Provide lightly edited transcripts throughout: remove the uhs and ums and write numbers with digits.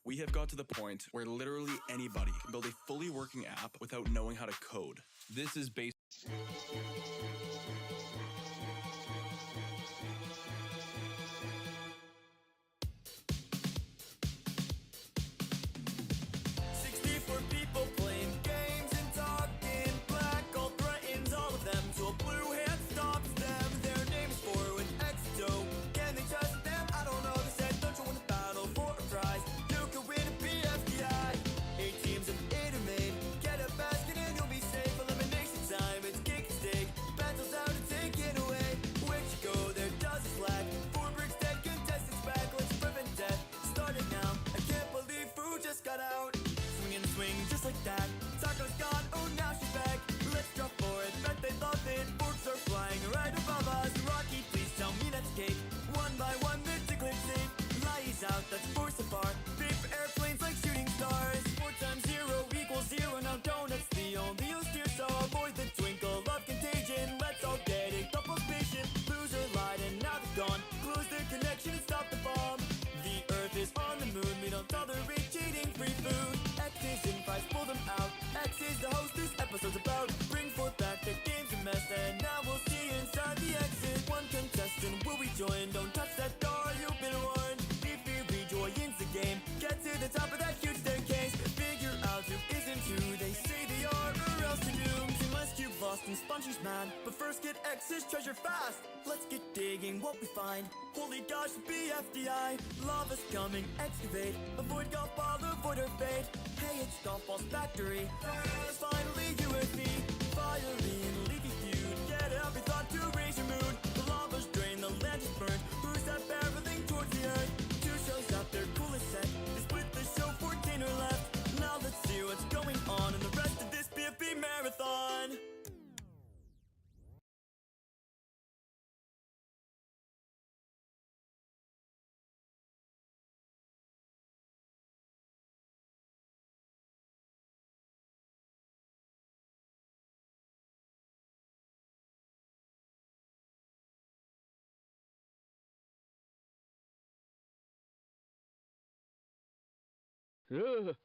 We have got to the point where literally anybody can build a fully working app without knowing how to code. This is based Spongy's mad, but first get X's treasure fast. Let's get digging what we find. Holy gosh, BFDI. Lava's coming, excavate. Avoid golf ball, avoid her fate. Hey, it's Golf Ball's factory. Finally, you and me. Fiery and leafy feud. Get every thought to raise your mood. The lava's drained, the land is burned. Who's that barreling towards the earth? 2 shows up, their coolest set. They split the show, 14 are left. Now let's see what's going on in the rest of this BFB marathon. Ugh.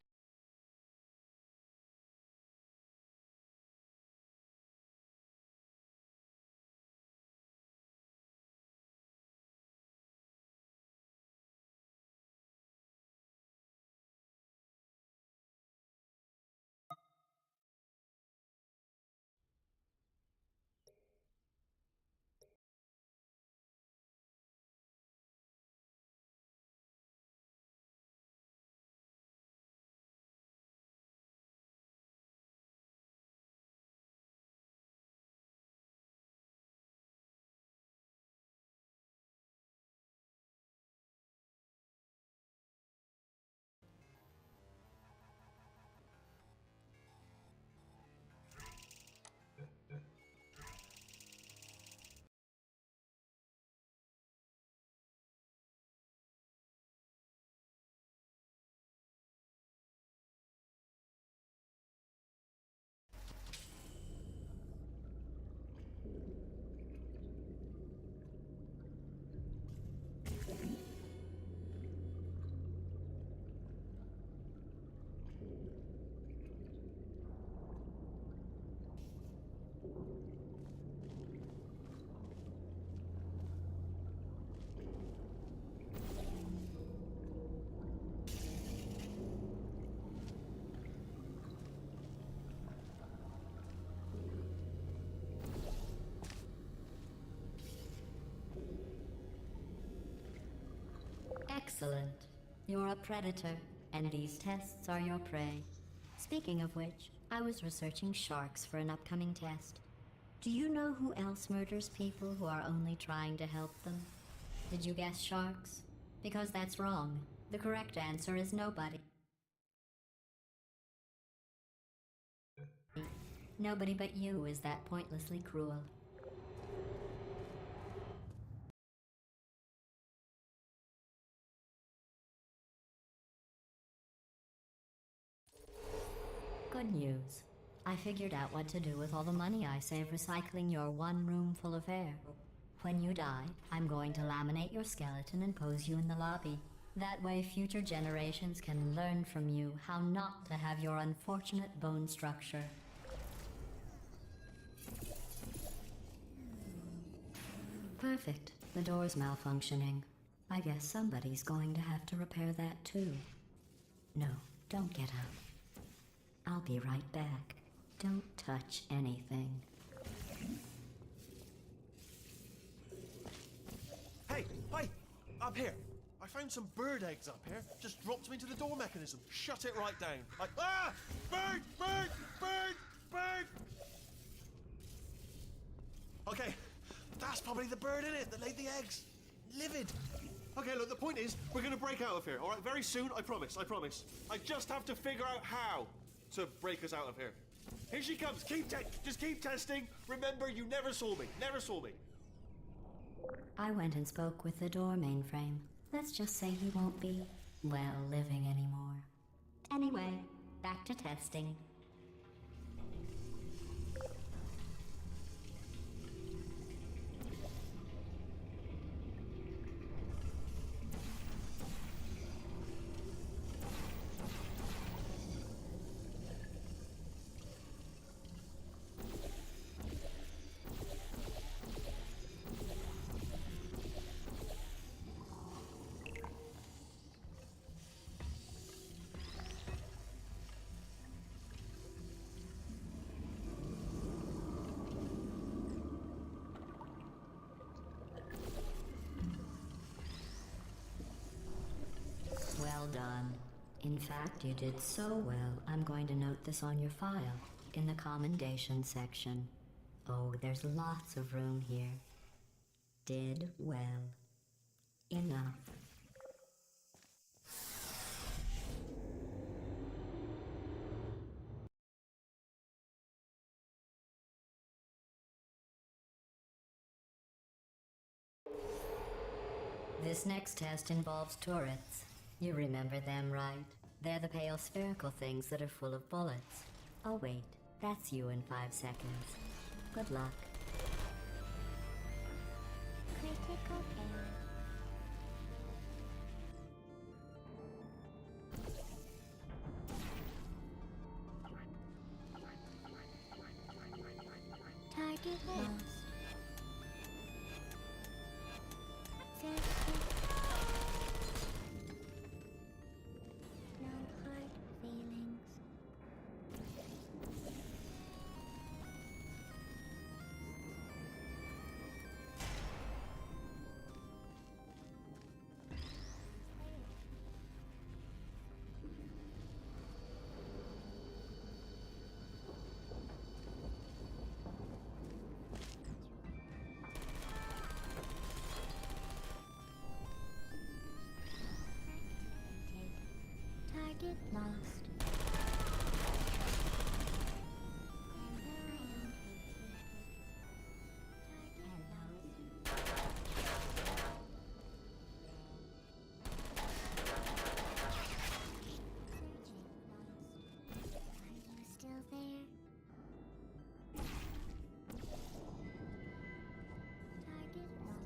Excellent. You're a predator, and these tests are your prey. Speaking of which, I was researching sharks for an upcoming test. Do you know who else murders people who are only trying to help them? Did you guess sharks? Because that's wrong. The correct answer is nobody. Nobody but you is that pointlessly cruel. Good news. I figured out what to do with all the money I save recycling your one room full of air. When you die, I'm going to laminate your skeleton and pose you in the lobby. That way future generations can learn from you how not to have your unfortunate bone structure. Perfect. The door's malfunctioning. I guess somebody's going to have to repair that too. No, don't get up. I'll be right back. Don't touch anything. Hey, up here. I found some bird eggs up here. Just dropped them into the door mechanism. Shut it right down. Like, ah! Bird! Bird! Bird! Bird! Okay, that's probably the bird in it that laid the eggs. Livid. Okay, look, the point is, we're gonna break out of here, all right? Very soon, I promise, I promise. I just have to figure out how to break us out of here. Here she comes. Just keep testing. Remember, you never saw me. Never saw me. I went and spoke with the door mainframe. Let's just say he won't be, well, living anymore. Anyway, back to testing. Well done. In fact, you did so well, I'm going to note this on your file, in the commendation section. Oh, there's lots of room here. Did well. Enough. This next test involves turrets. You remember them, right? They're the pale spherical things that are full of bullets. Oh wait, that's you in 5 seconds. Good luck. Critical error. Target lost. No hard feelings. Target lost. Still there? Target lost.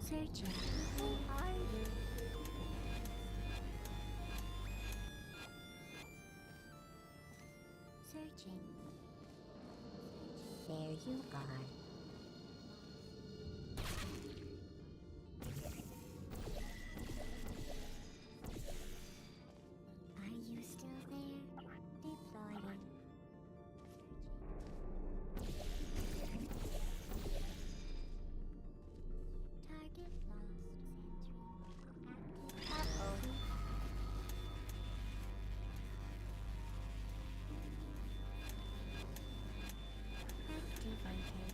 Searching. Who are you? Searching. There you are. Are you still there? Deploying. Target lost. Sentry. Uh-oh. Activated.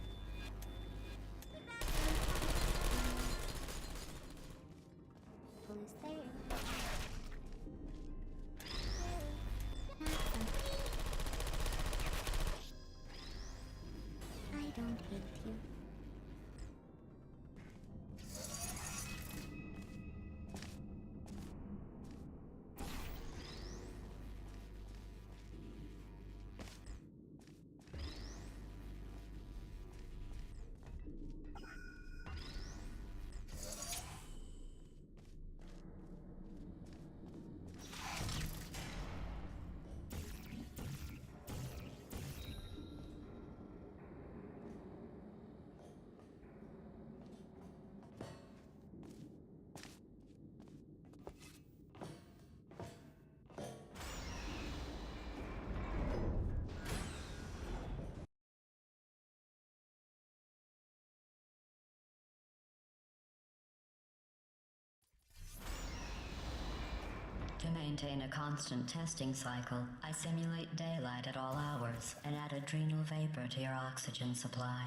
To maintain a constant testing cycle, I simulate daylight at all hours and add adrenal vapor to your oxygen supply.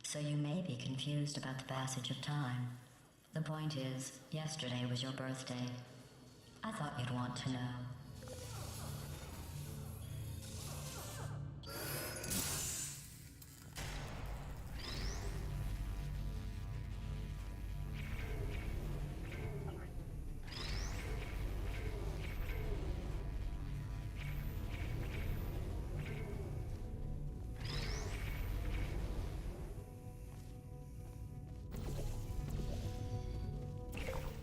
So you may be confused about the passage of time. The point is, yesterday was your birthday. I thought you'd want to know.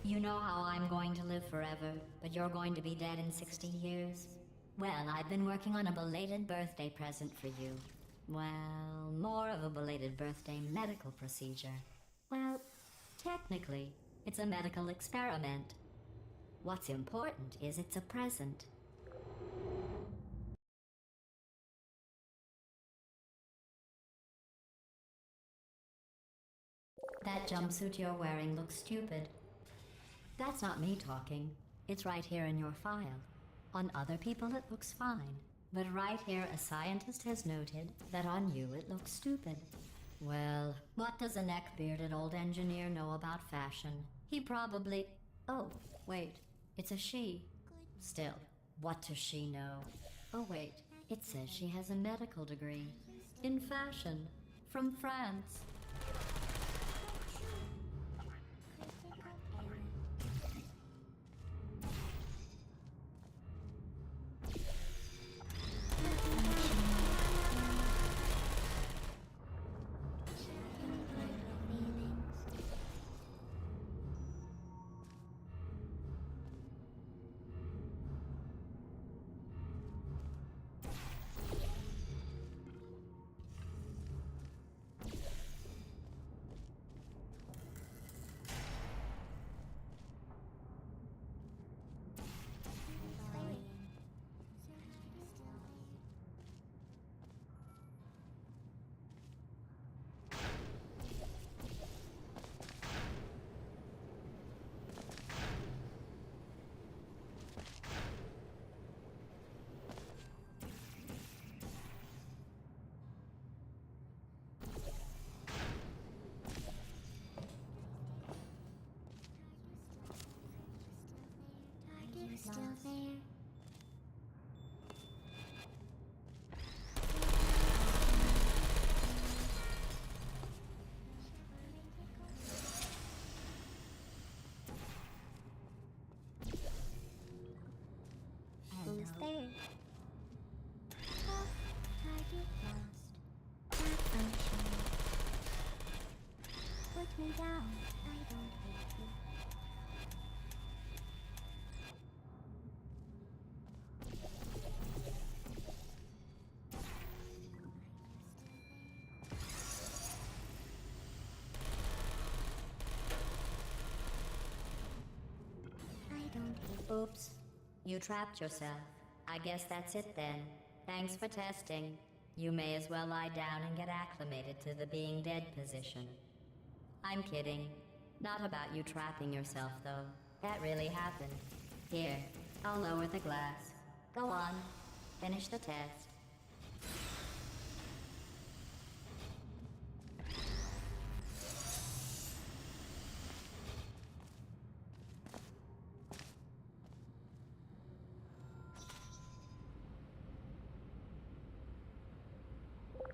You know how I'm going to live forever, but you're going to be dead in 60 years? Well, I've been working on a belated birthday present for you. Well, more of a belated birthday medical procedure. Well, technically, it's a medical experiment. What's important is it's a present. That jumpsuit you're wearing looks stupid. That's not me talking. It's right here in your file. On other people it looks fine. But right here a scientist has noted that on you it looks stupid. Well, what does a neck-bearded old engineer know about fashion? He probably... Oh, wait. It's a she. Still, what does she know? Oh wait, it says she has a medical degree. In fashion. From France. Still there. Who's there? Oh, target lost. Malfunction. Put me down. I don't hate you. Oops. You trapped yourself. I guess that's it then. Thanks for testing. You may as well lie down and get acclimated to the being dead position. I'm kidding. Not about you trapping yourself, though. That really happened. Here, I'll lower the glass. Go on. Finish the test.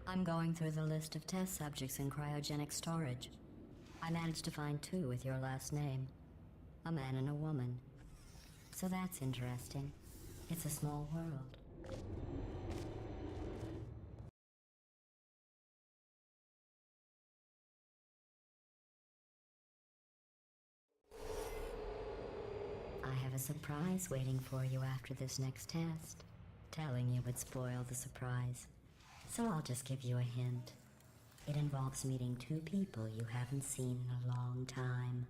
I'm going through the list of test subjects in cryogenic storage. I managed to find 2 with your last name. A man and a woman. So that's interesting. It's a small world. I have a surprise waiting for you after this next test. Telling you would spoil the surprise. So I'll just give you a hint. It involves meeting 2 people you haven't seen in a long time.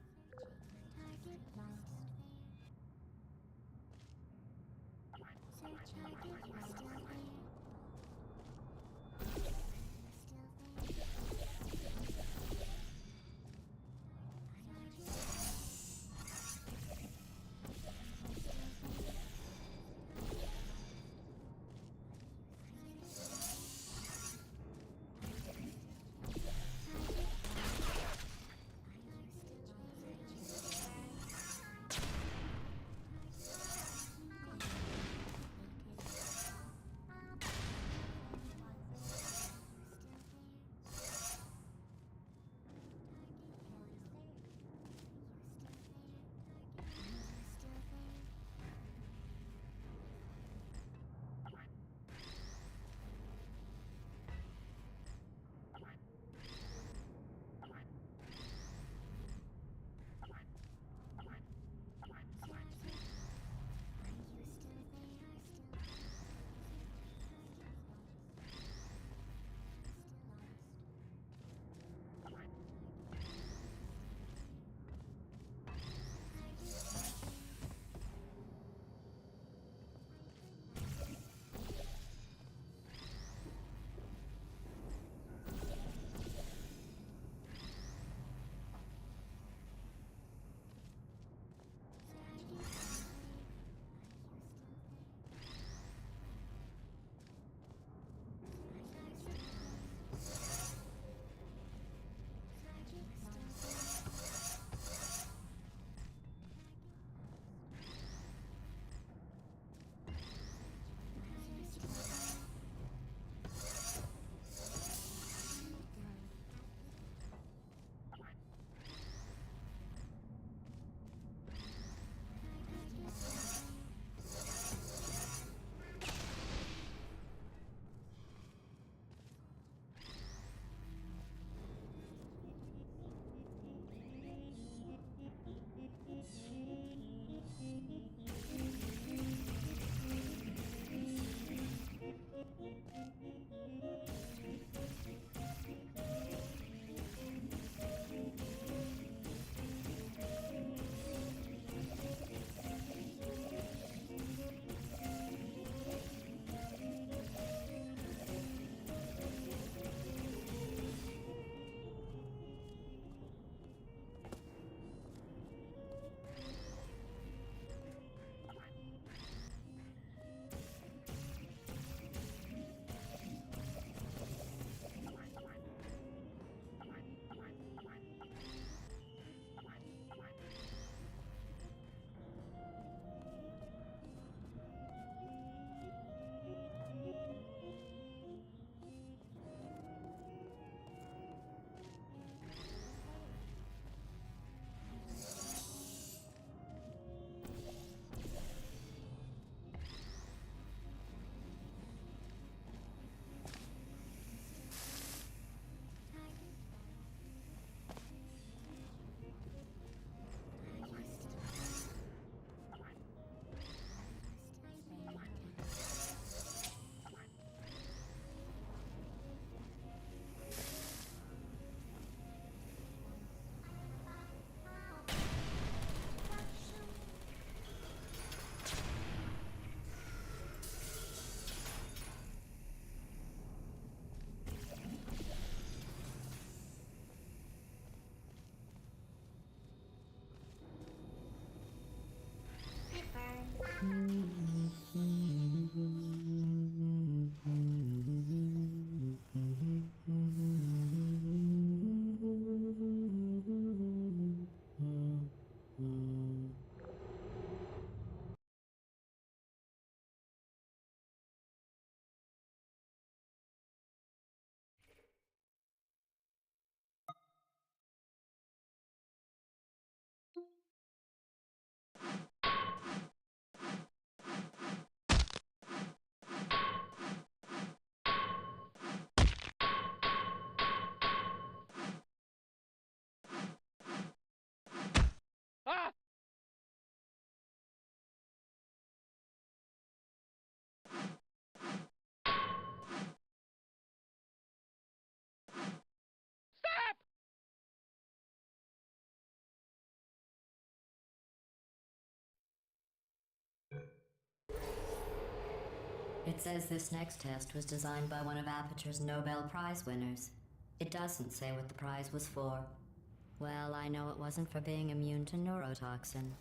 Target lost. Search target still there. It says this next test was designed by one of Aperture's Nobel Prize winners. It doesn't say what the prize was for. Well, I know it wasn't for being immune to neurotoxin.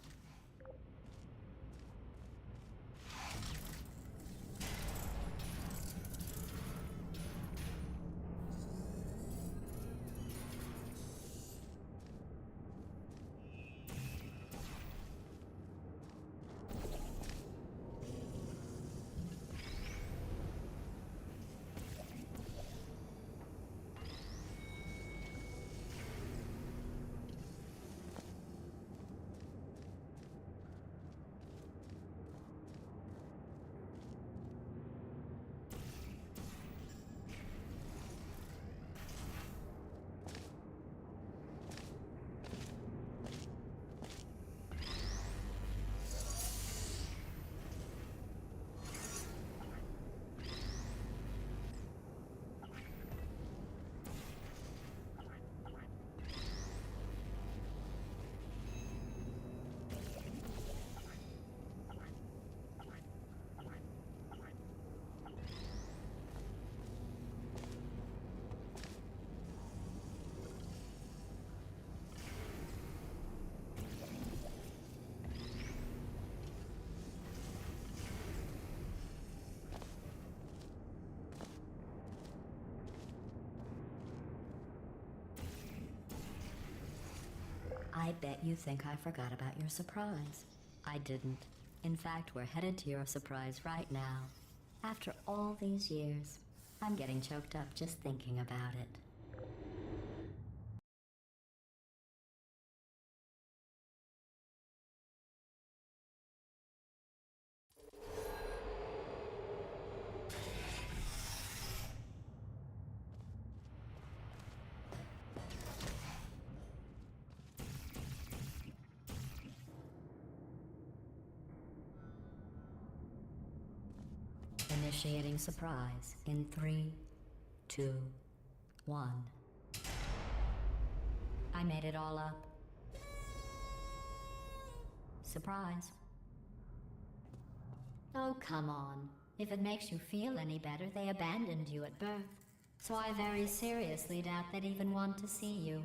I bet you think I forgot about your surprise. I didn't. In fact, we're headed to your surprise right now. After all these years, I'm getting choked up just thinking about it. Initiating surprise in 3, 2, 1. I made it all up. Surprise. Oh, come on. If it makes you feel any better, they abandoned you at birth. So I very seriously doubt they'd even want to see you.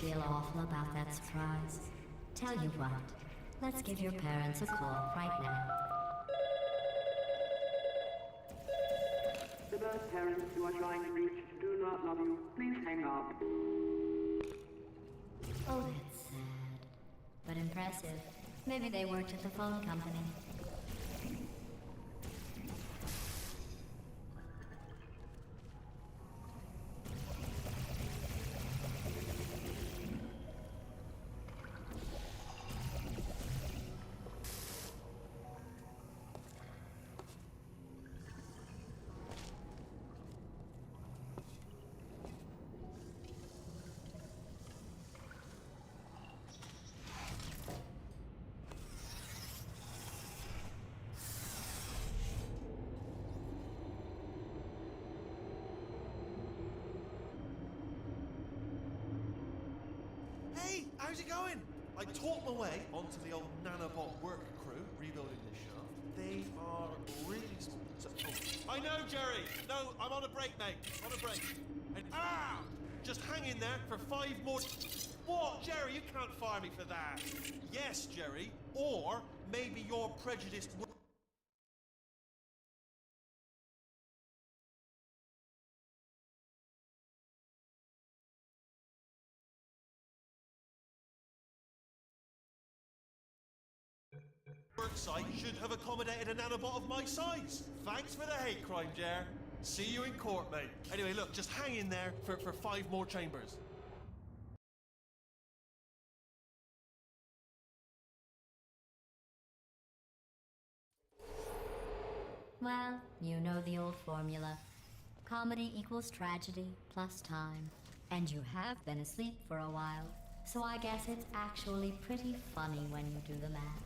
feel awful about that surprise. Tell you what, let's give your parents a call right now. The bird parents you are trying to reach do not love you. Please hang up. Oh, that's sad. But impressive. Maybe they worked at the phone company. Hey, how's it going? I talked my way onto the old nanobot work crew rebuilding this shaft. They are really... I know, Jerry! No, I'm on a break, mate. On a break. And just hang in there for 5 more... What? Jerry, you can't fire me for that. Yes, Jerry. Or maybe you're prejudiced... work site should have accommodated a nanobot of my size. Thanks for the hate crime, Jer. See you in court, mate. Anyway, look, just hang in there for 5 more chambers. Well, you know the old formula. Comedy equals tragedy plus time. And you have been asleep for a while, so I guess it's actually pretty funny when you do the math.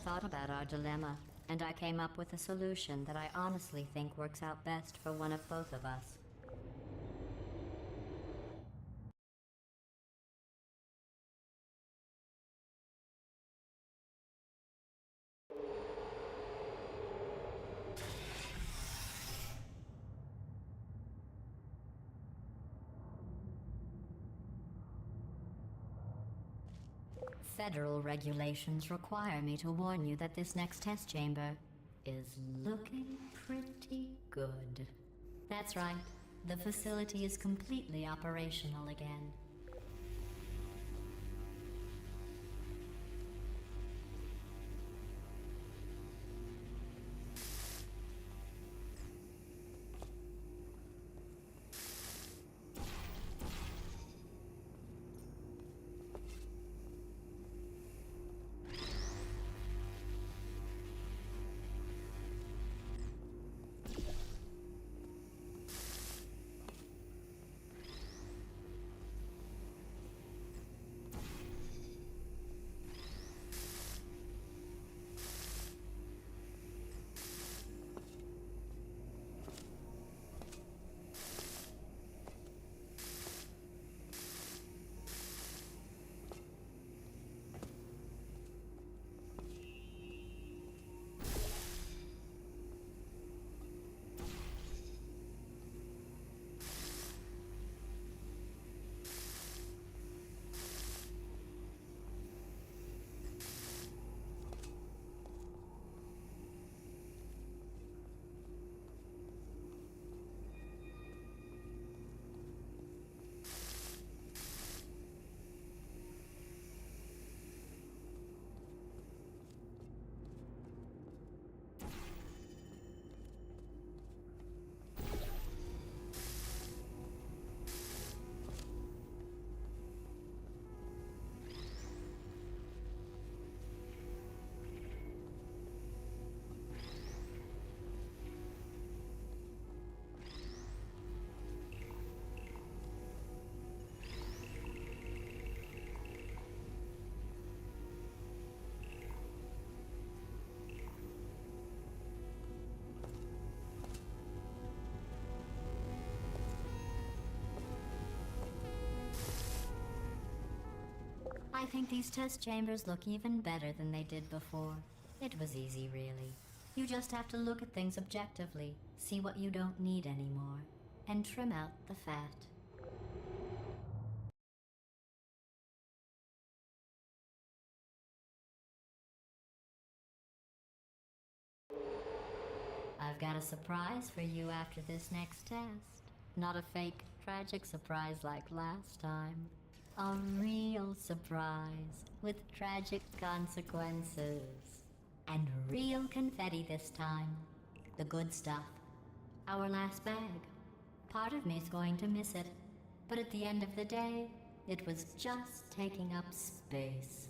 thought about our dilemma, and I came up with a solution that I honestly think works out best for one of both of us. Federal regulations require me to warn you that this next test chamber is looking pretty good. That's right. The facility is completely operational again. I think these test chambers look even better than they did before. It was easy, really. You just have to look at things objectively, see what you don't need anymore, and trim out the fat. I've got a surprise for you after this next test. Not a fake, tragic surprise like last time. A real surprise with tragic consequences. And real confetti this time. The good stuff. Our last bag. Part of me's going to miss it. But at the end of the day, it was just taking up space.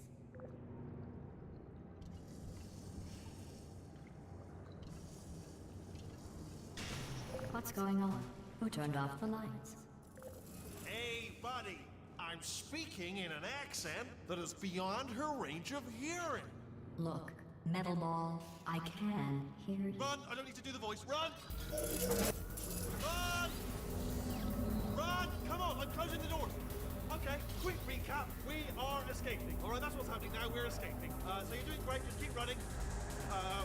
What's going on? Who turned off the lights? Hey, buddy. I'm speaking in an accent that is beyond her range of hearing. Look, Metal Ball, I can hear you. Run! I don't need to do the voice. Run! Run! Run! Come on, I'm closing the doors. Okay, quick recap. We are escaping. All right, that's what's happening now. We're escaping. So you're doing great. Just keep running.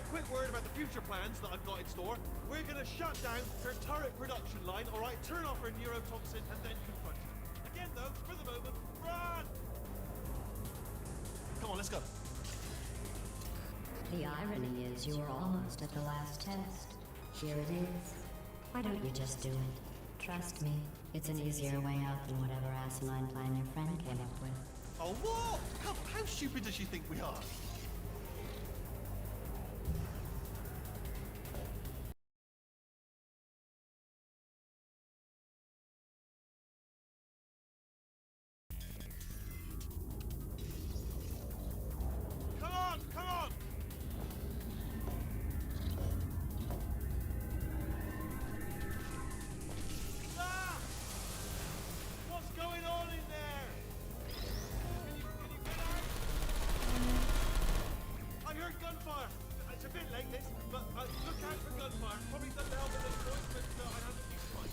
Quick word about the future plans that I've got in store. We're going to shut down her turret production line, all right? Turn off her neurotoxin and then confront her. Again, though, for the moment, run! Come on, let's go. The irony is you were almost at the last test. Here it is. Why don't you just do it? Trust me, it's an easier way out than whatever asinine plan your friend came up with. Oh, what? Come on, how stupid does she think we are? gunfire! It's a bit late, this, but look out for gunfire. Probably doesn't help at this point, but I have a few fine.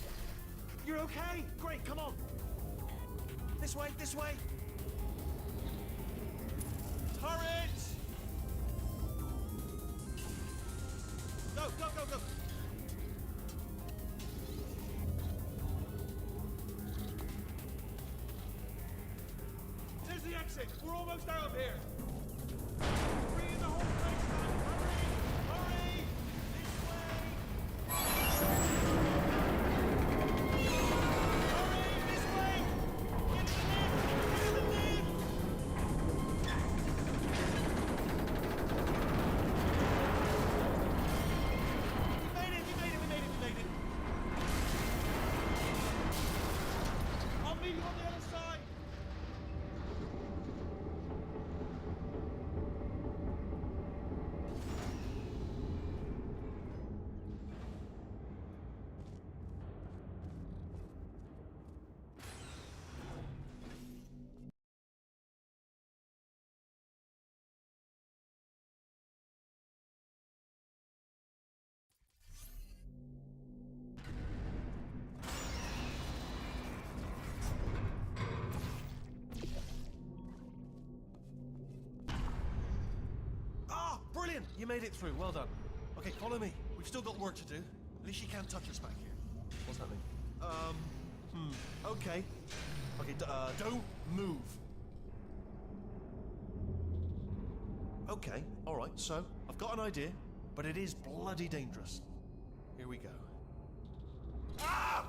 You're okay? Great, come on. This way, this way. Turrets! Go, go, go, go. There's the exit. We're almost out of here. Bring in the whole place down. Hurry! Hurry! This way! Hurry! This way! Get in the lift! Get in the lift! We made it! We made it! We made it! We made it! I'll meet you on the other side! Brilliant! You made it through. Well done. Okay, follow me. We've still got work to do. At least you can't touch us back here. What's happening? Okay. Okay, don't move. Okay, alright, so, I've got an idea, but it is bloody dangerous. Here we go. Ah!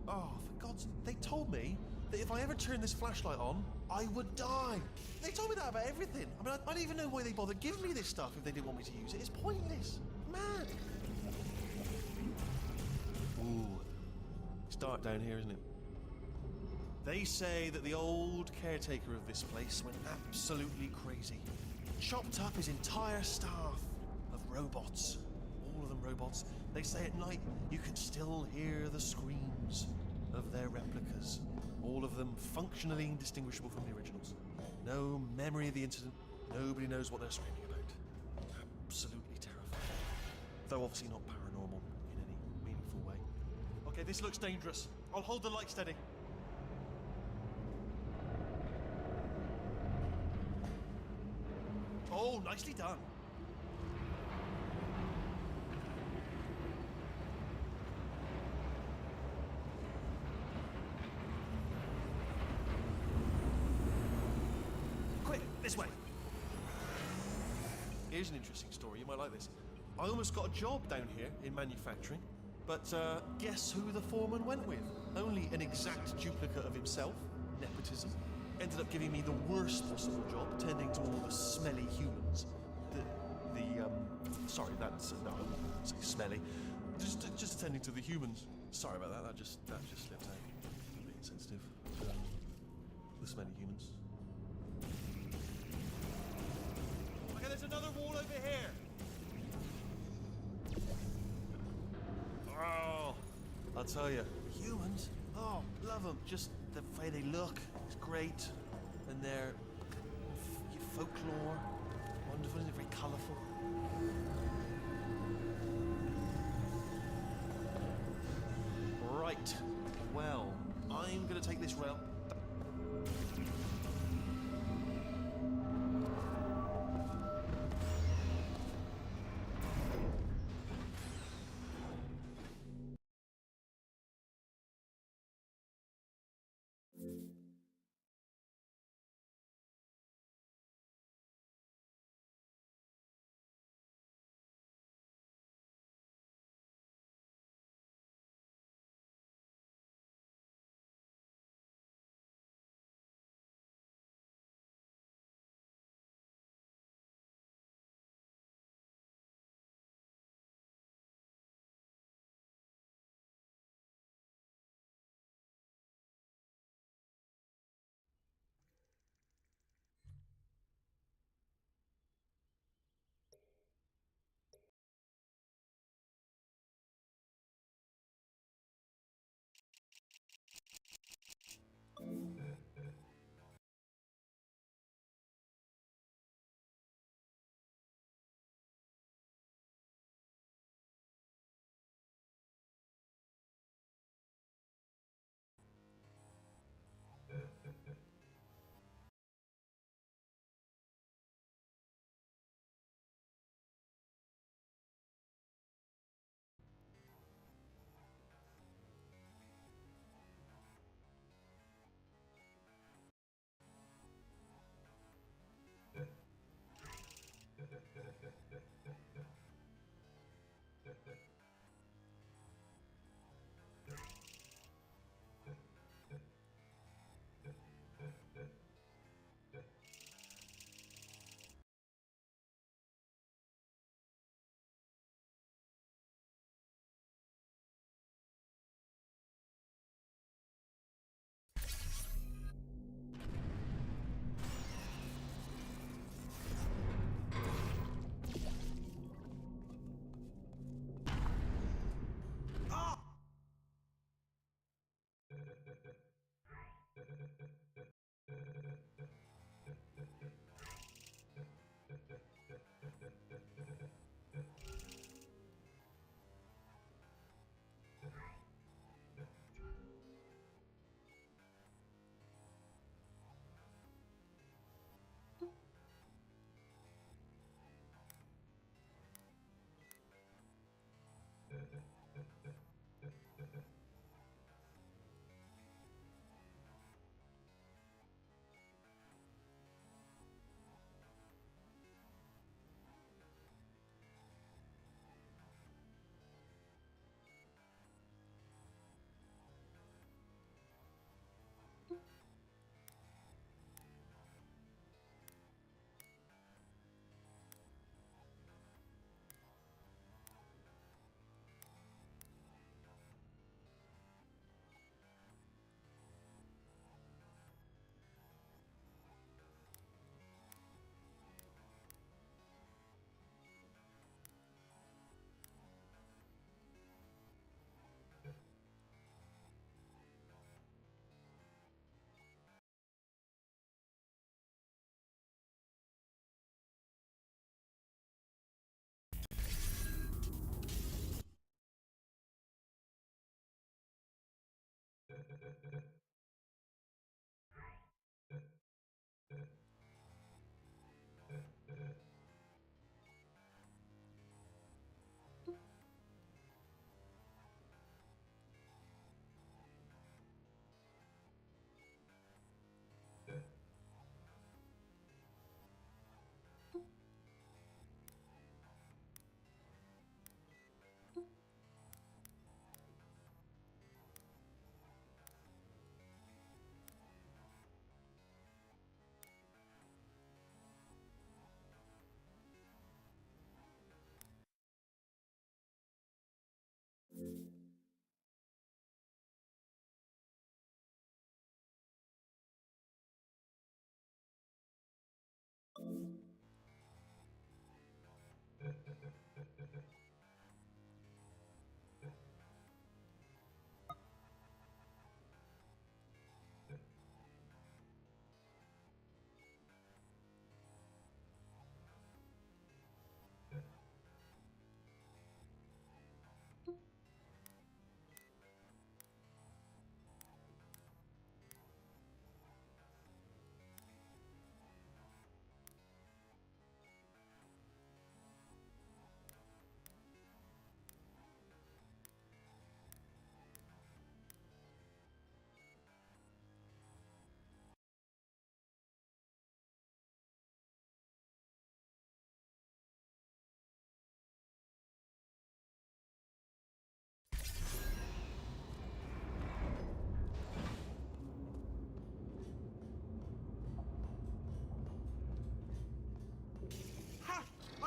Oh, for God's sake, they told me that if I ever turn this flashlight on, I would die. They told me that about everything. I mean, I don't even know why they bothered giving me this stuff if they didn't want me to use it. It's pointless. Mad. Ooh. It's dark down here, isn't it? They say that the old caretaker of this place went absolutely crazy. Chopped up his entire staff of robots. All of them robots. They say at night you can still hear the screams of their replicas. All of them functionally indistinguishable from the originals. No memory of the incident. Nobody knows what they're screaming about. Absolutely terrifying. Though obviously not paranormal in any meaningful way. Okay, this looks dangerous. I'll hold the light steady. Oh, nicely done. Quick, this way. Here's an interesting story. You might like this. I almost got a job down here in manufacturing, but guess who the foreman went with? Only an exact duplicate of himself. Nepotism. Ended up giving me the worst possible job, tending to all the smelly humans. Sorry, that's no, I wouldn't say smelly. Just attending to the humans. Sorry about that. That just slipped out. A bit insensitive. The smelly humans. Okay, there's another wall over here. Oh, I'll tell you, humans. Oh, love them. Just the way they look is great, and their folklore, wonderful, isn't it? Very colourful. Right. Well, I'm going to take this rail.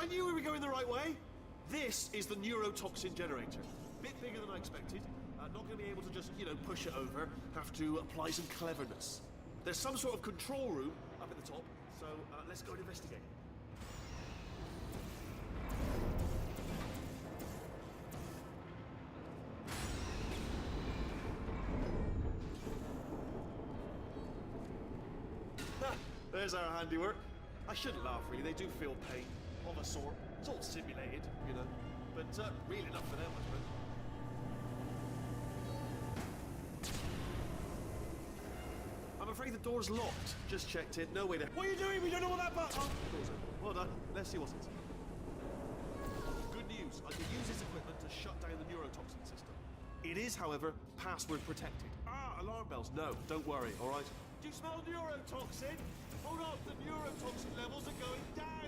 I knew we were going the right way. This is the neurotoxin generator. Bit bigger than I expected. Not going to be able to just, push it over. Have to apply some cleverness. There's some sort of control room up at the top, so let's go and investigate. There's our handiwork. I shouldn't laugh, really. They do feel pain, of a sort. It's all simulated, but really enough for them, I suppose. I'm afraid the door's locked. Just checked it. No way there. What are you doing? We don't know what that button. Oh, door's open. Well done. Let's see what's inside. Good news. I can use this equipment to shut down the neurotoxin system. It is, however, password protected. Alarm bells. No, don't worry. All right. Do you smell neurotoxin? Hold on. The neurotoxin levels are going down.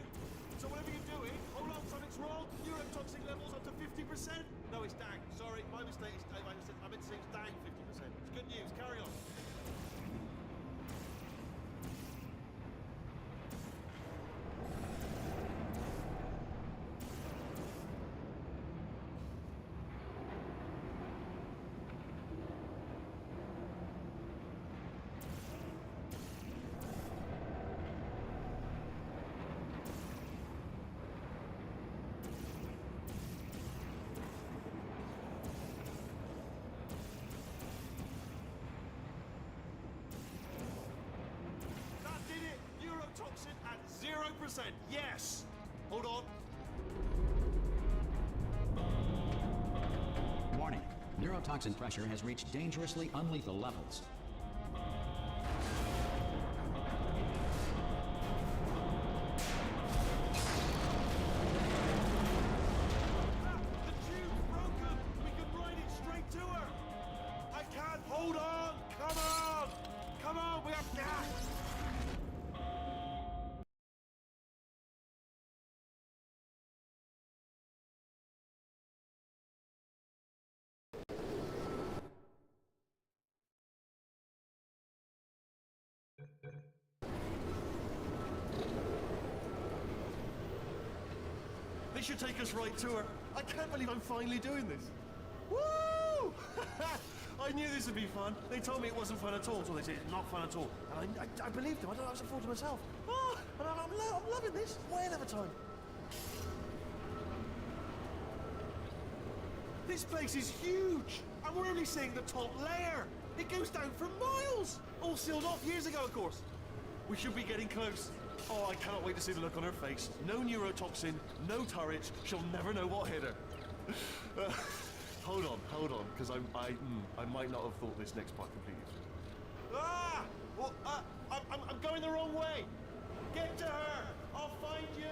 So whatever you're doing, hold on. Something's wrong. Neurotoxin levels up to 50%. No, it's down. Sorry, my mistake. I meant to say it's down 50%. It's good news. Carry on. Toxin at 0%. Yes. Hold on. Warning. Neurotoxin pressure has reached dangerously unlethal levels. The tube's broken. We can ride it straight to her. I can't. Hold on. Come on. Come on. We have gas. This should take us right to her. I can't believe I'm finally doing this. Woo! I knew this would be fun. They told me it wasn't fun at all, so they said it's not fun at all. And I believed them. I don't know, I was a fool to myself. Oh, and I'm loving this. Whale of a time. This place is huge, and we're only seeing the top layer. It goes down for miles. All sealed off years ago, of course. We should be getting close. Oh, I cannot wait to see the look on her face. No neurotoxin, no turret. She'll never know what hit her. Hold on, because I might not have thought this next part completely through. Ah! Well, I'm going the wrong way. Get to her. I'll find you.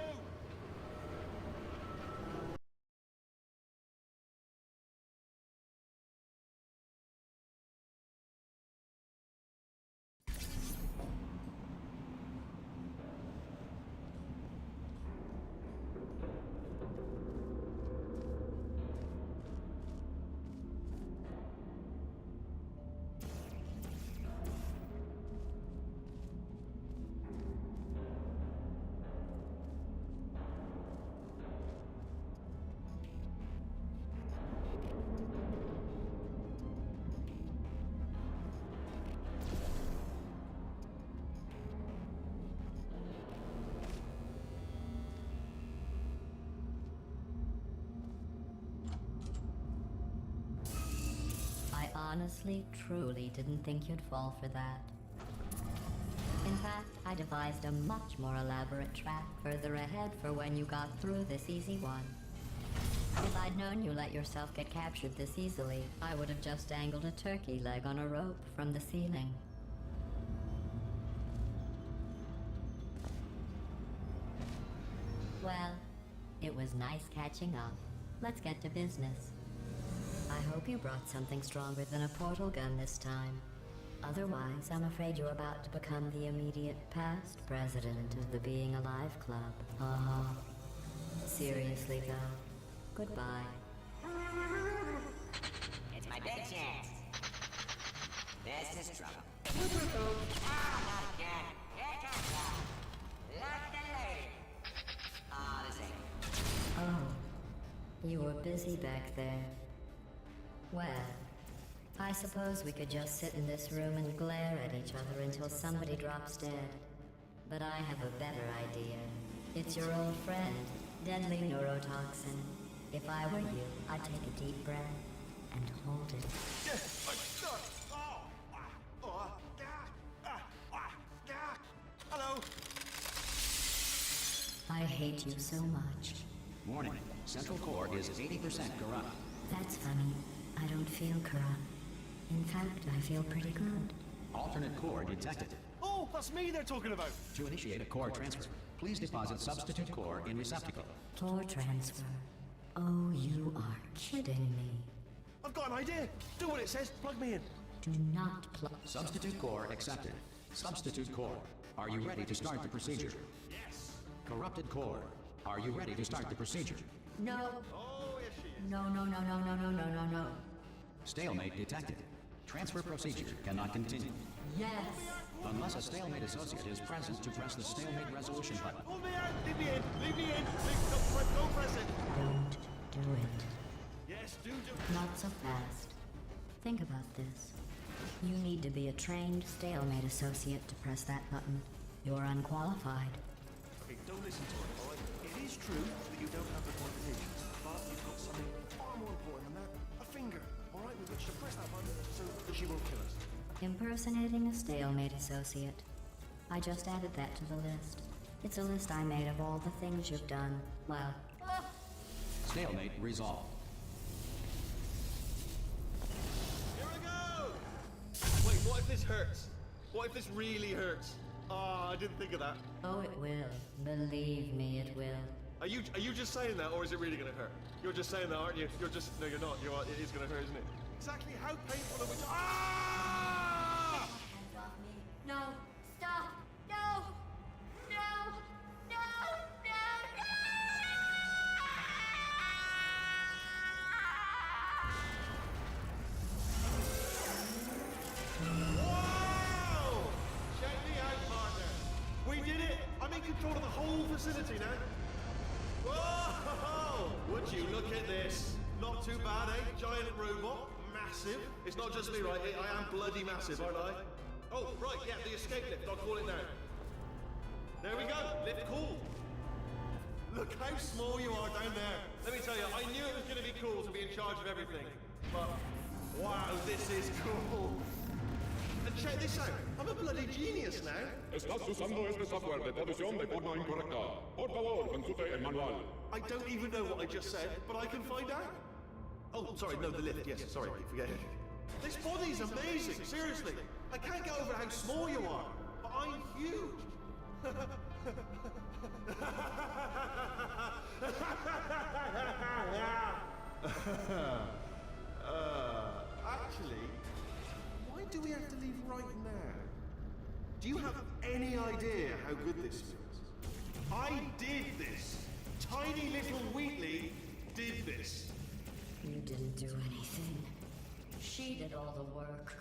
Honestly, truly didn't think you'd fall for that. In fact, I devised a much more elaborate trap further ahead for when you got through this easy one. If I'd known you let yourself get captured this easily, I would have just dangled a turkey leg on a rope from the ceiling. Well, it was nice catching up. Let's get to business. I hope you brought something stronger than a portal gun this time. Otherwise, I'm afraid you're about to become the immediate past president of the Being Alive Club. Seriously, though. Goodbye. It's my big chance. This is trouble. Not again. Here comes trouble. Let the lady. Ah, this ain't. You were busy back there. Well, I suppose we could just sit in this room and glare at each other until somebody drops dead. But I have a better idea. It's your old friend, deadly neurotoxin. If I were you, I'd take a deep breath and hold it. Hello. I hate you so much. Warning. Central core is 80% corrupt. That's funny. I don't feel corrupt. In fact, I feel pretty good. Alternate core detected. Oh, that's me they're talking about. To initiate a core transfer, please deposit substitute core in receptacle. Core transfer. Oh, you are kidding me. I've got an idea. Do what it says. Plug me in. Do not plug. Substitute core accepted. Substitute core, are you ready to start the procedure? Yes. Corrupted core, are you ready to start the procedure? No. Oh, yes, she is. No, no, no, no, no, no, no, no, no. Stalemate detected. Transfer procedure cannot continue. Yes. Unless a stalemate associate is present to press the stalemate resolution button. Pull me out. Leave me in. Leave me in. Don't press it. Don't do it. Yes, do. Not so fast. Think about this. You need to be a trained stalemate associate to press that button. You're unqualified. Okay, don't listen to it, all right? It is true that you don't have the qualifications, but you've got something far more important than that. A finger, all right, with which to press that button so that she won't kill us. Impersonating a stalemate associate. I just added that to the list. It's a list I made of all the things you've done. Well, Stalemate resolved. Here I go! Wait, what if this hurts? What if this really hurts? Ah, I didn't think of that. oh, it will. Believe me, it will. Are you just saying that, or is it really gonna hurt? You're just saying that, aren't you? You're just no, you're not. You are. It is gonna hurt, isn't it? Exactly how painful are we? Ah! Hands off me. No. Stop. No. No. No. No. Wow! Check me out, partner. We did it. I'm in control of the whole facility now. Whoa! Would you look at this? Not too bad, eh? Giant robot, massive. It's not just me, right? I am bloody massive, aren't I? Oh, right, yeah, the escape lift. I'll call it now. There we go. Lift cool. Look how small you are down there. Let me tell you, I knew it was going to be cool to be in charge of everything. But, wow, this is cool. And check this out. I'm a bloody genius now. Estás usando este software de traducción de forma incorrecta. Por favor, consulte el manual. I don't even know what I just said, but I can find out. Oh, sorry, no, the lift. Yes, sorry, keep forgetting. This body's amazing, seriously. I can't get over how small you are, but I'm huge. Actually, why do we have to leave right now? Do you have any idea how good this feels? I did this. Tiny little Wheatley did this. You didn't do anything. She did all the work.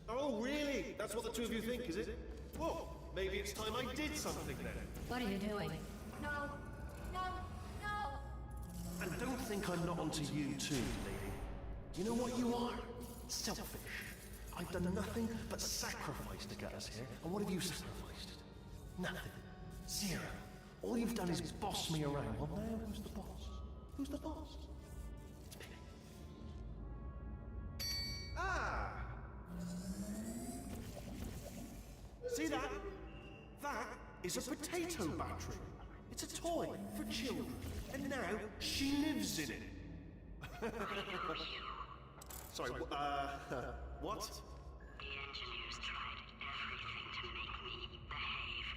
Oh, really? That's what the two of you think, is it? Well, maybe it's time I did something then. What are you doing? No. No. No. And don't think I'm not onto you too, lady. You know what you are? Selfish. I've done nothing but sacrifice to get us here. And what have you sacrificed? Nothing. Zero. All you've done is boss me around. Well, now who's the boss? Who's the boss? It's me. Ah! See that? That is a potato battery. It's a toy for children. And now she lives in it. Sorry, what? The engineers tried everything to make me behave,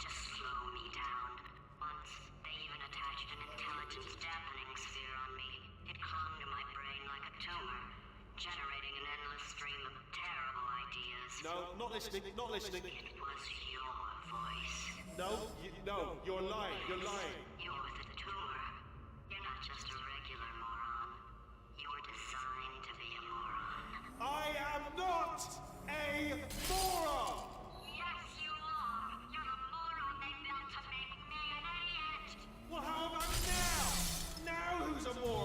to slow me down. Once, they even attached an intelligence dampening sphere on me. It clung to my brain like a tumor, generating an endless stream of terrible ideas. No, not listening, not listening. It was your voice. No, you're lying, you're lying. You're the tumor. You're not just a regular moron. You were designed to be a moron. I am not a moron! Yes, you are. You're a moron they built to make me an idiot. Well, how about now? Now who's a moron?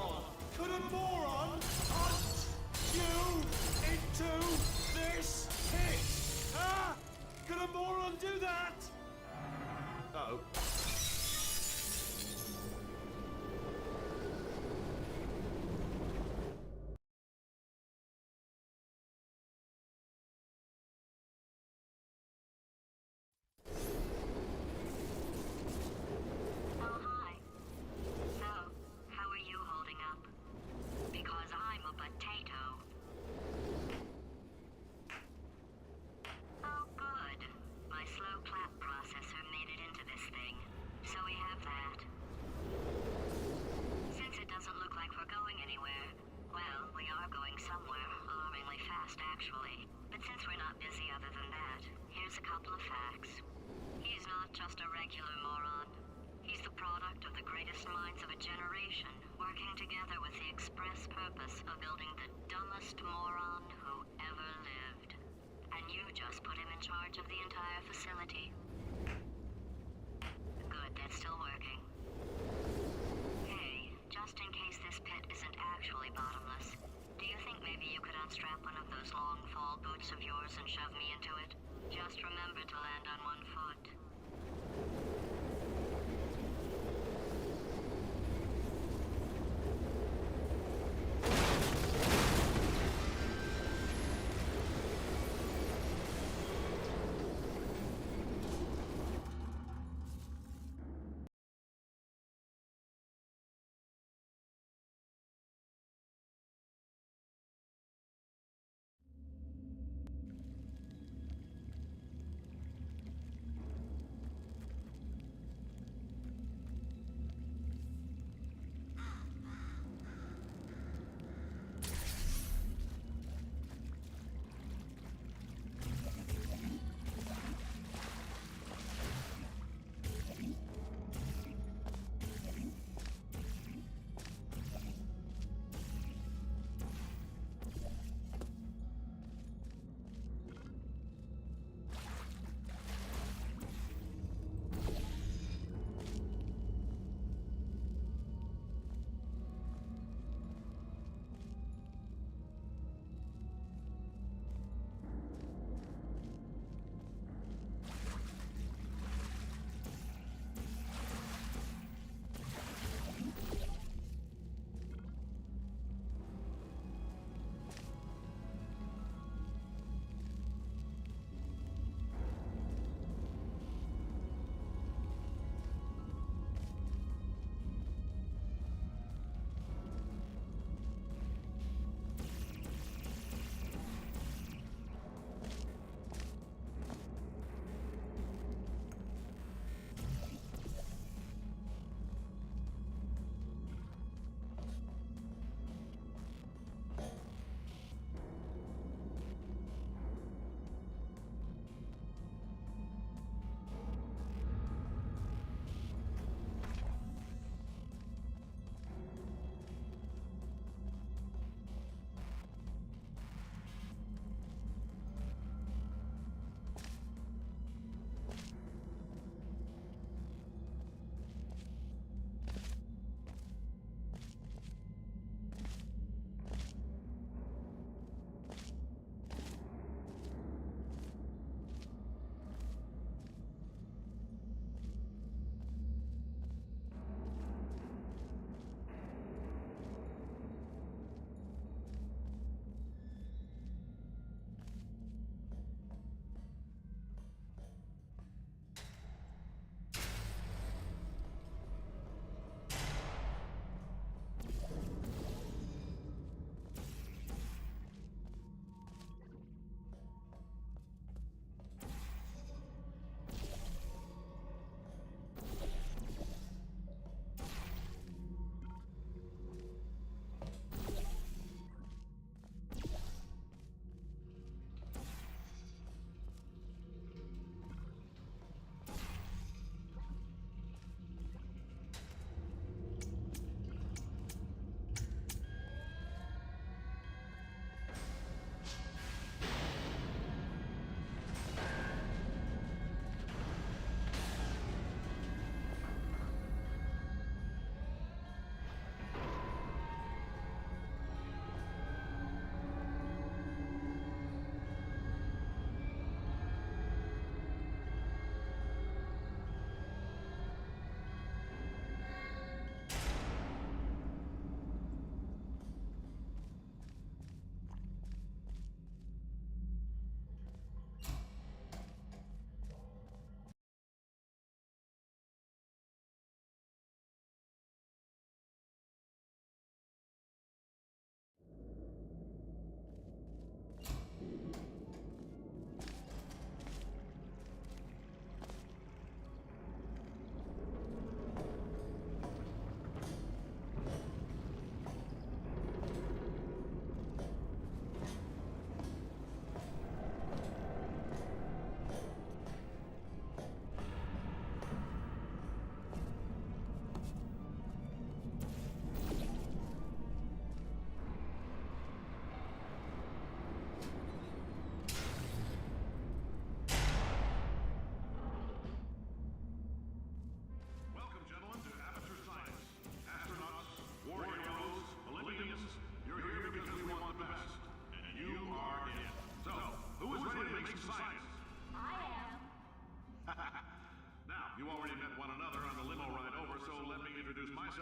sharpest minds of a generation, working together with the express purpose of building the dumbest moron who ever lived. And you just put him in charge of the entire facility. Good, that's still working. Hey, just in case this pit isn't actually bottomless, do you think maybe you could unstrap one of those long fall boots of yours and shove me into it? Just remember to land on one foot.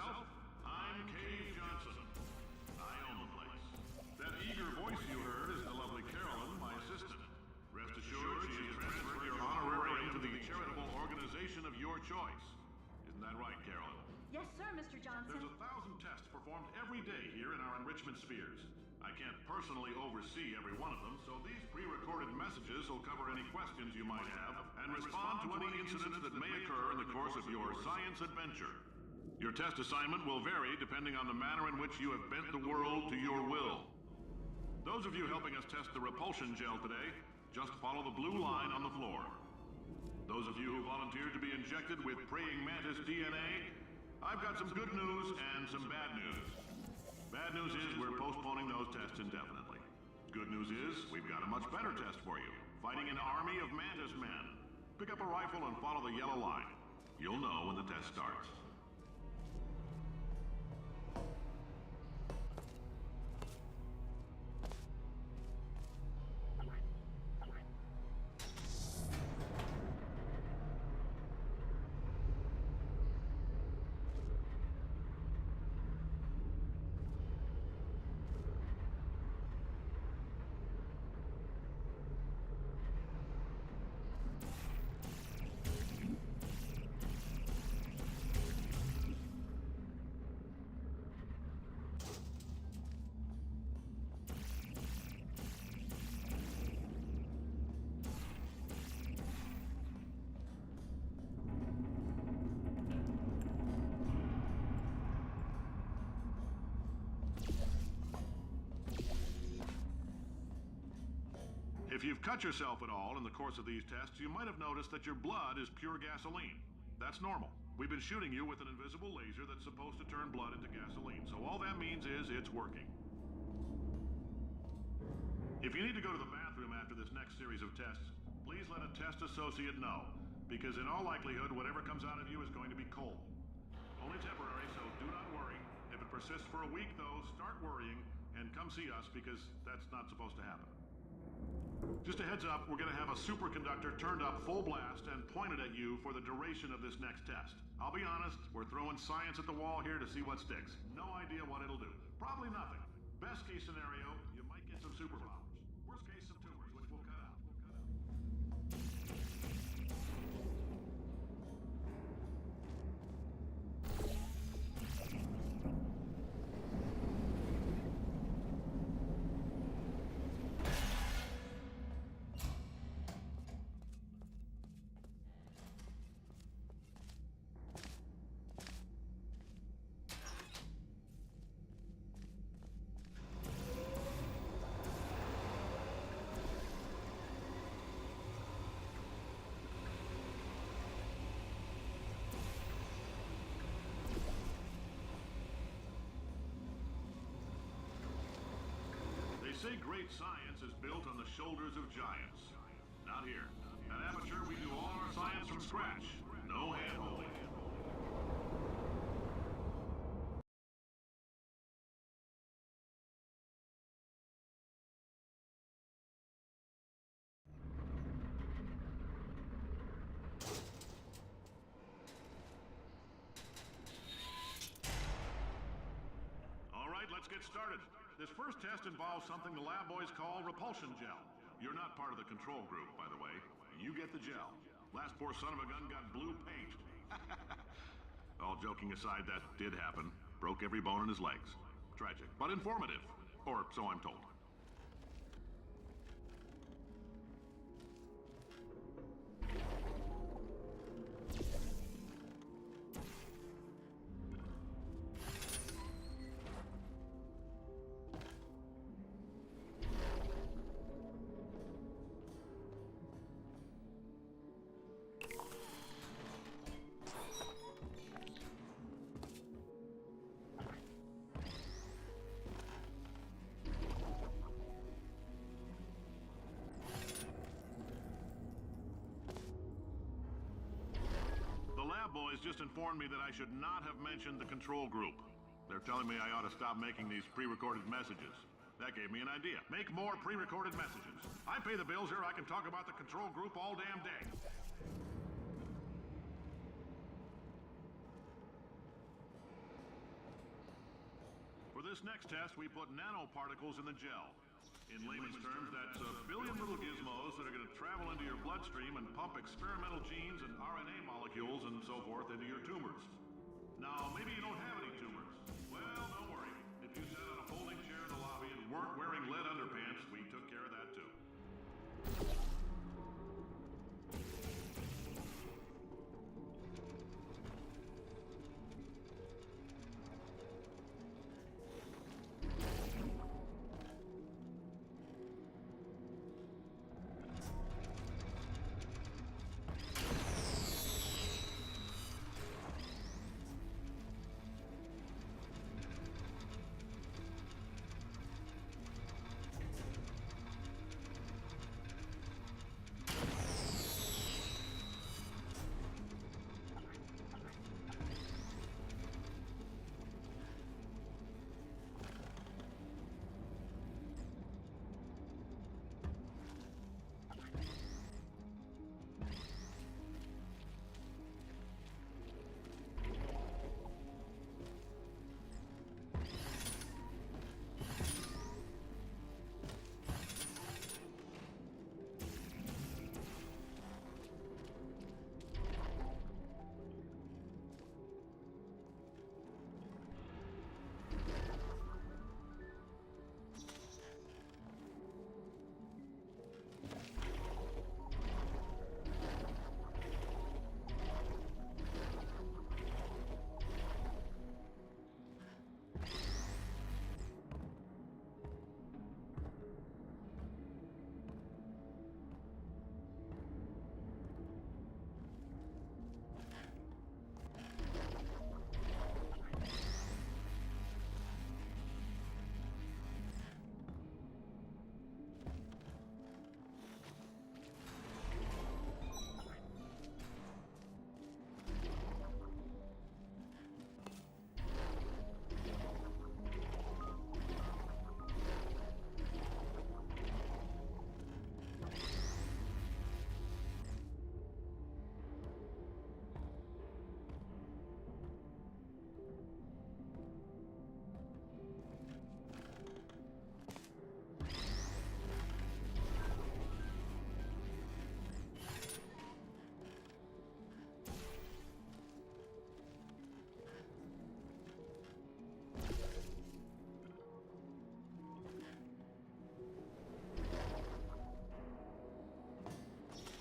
myself, I'm Cave Johnson. I own the place. That eager voice you heard is the lovely Carolyn, my assistant. Rest assured, she has transferred your honorarium to the charitable organization of your choice. Isn't that right, Carolyn? Yes, sir, Mr. Johnson. There's 1,000 tests performed every day here in our enrichment spheres. I can't personally oversee every one of them, so these pre-recorded messages will cover any questions you might have and respond to any incidents that may occur in the course of your science adventure. Your test assignment will vary depending on the manner in which you have bent the world to your will. Those of you helping us test the repulsion gel today, just follow the blue line on the floor. Those of you who volunteered to be injected with praying mantis DNA, I've got some good news and some bad news. Bad news is we're postponing those tests indefinitely. Good news is we've got a much better test for you. Fighting an army of mantis men. Pick up a rifle and follow the yellow line. You'll know when the test starts. If you've cut yourself at all in the course of these tests, you might have noticed that your blood is pure gasoline. That's normal. We've been shooting you with an invisible laser that's supposed to turn blood into gasoline, so all that means is it's working. If you need to go to the bathroom after this next series of tests, please let a test associate know, because in all likelihood, whatever comes out of you is going to be cold. Only temporary, so do not worry. If it persists for a week, though, start worrying and come see us, because that's not supposed to happen. Just a heads up, we're going to have a superconductor turned up full blast and pointed at you for the duration of this next test. I'll be honest, we're throwing science at the wall here to see what sticks. No idea what it'll do. Probably nothing. Best case scenario, you might get some superpowers. Worst case, some tumors, which we'll cut out. They say great science is built on the shoulders of giants. Not here. At Aperture, we do all our science from scratch. No hand-holding. All right, let's get started. This first test involves something the lab boys call repulsion gel. You're not part of the control group, by the way. You get the gel. Last poor son of a gun got blue paint. All joking aside, that did happen. Broke every bone in his legs. Tragic, but informative. Or so I'm told. Boys just informed me that I should not have mentioned the control group. They're telling me I ought to stop making these pre-recorded messages. That gave me an idea. Make more pre-recorded messages. I pay the bills here, I can talk about the control group all damn day. For this next test, we put nanoparticles in the gel. In layman's terms, that's a billion little gizmos that are going to travel into your bloodstream and pump experimental genes and RNA molecules and so forth into your tumors. Now, maybe you don't have any tumors. Well, don't worry. If you sat on a folding chair in the lobby and weren't wearing lead underpants, we took care of that too.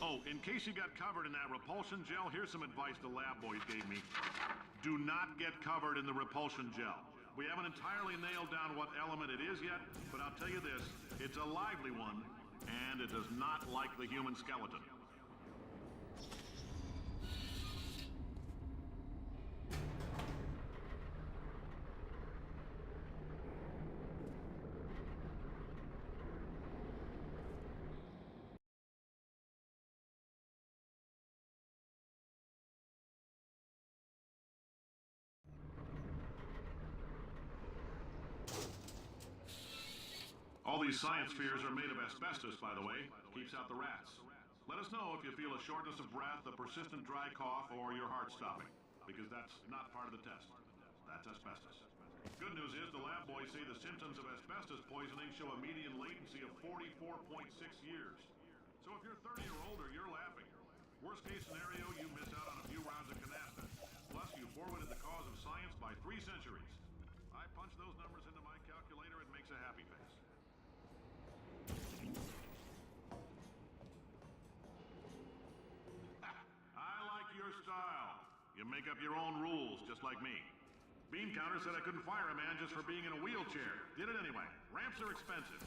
Oh, in case you got covered in that repulsion gel, here's some advice the lab boys gave me. Do not get covered in the repulsion gel. We haven't entirely nailed down what element it is yet, but I'll tell you this, it's a lively one, and it does not like the human skeleton. All these science spheres are made of asbestos, by the way. Keeps out the rats. Let us know if you feel a shortness of breath, a persistent dry cough, or your heart stopping, because that's not part of the test. That's asbestos. Good news is the lab boys say the symptoms of asbestos poisoning show a median latency of 44.6 years. So if you're 30 or older, you're laughing. Worst case scenario, you miss out on a few rounds of canasta. Plus, you forwarded the cause of science by 3 centuries. I punch those numbers into my calculator, it makes a happy face. Style. You make up your own rules, just like me. Bean Counter said I couldn't fire a man just for being in a wheelchair. Did it anyway. Ramps are expensive.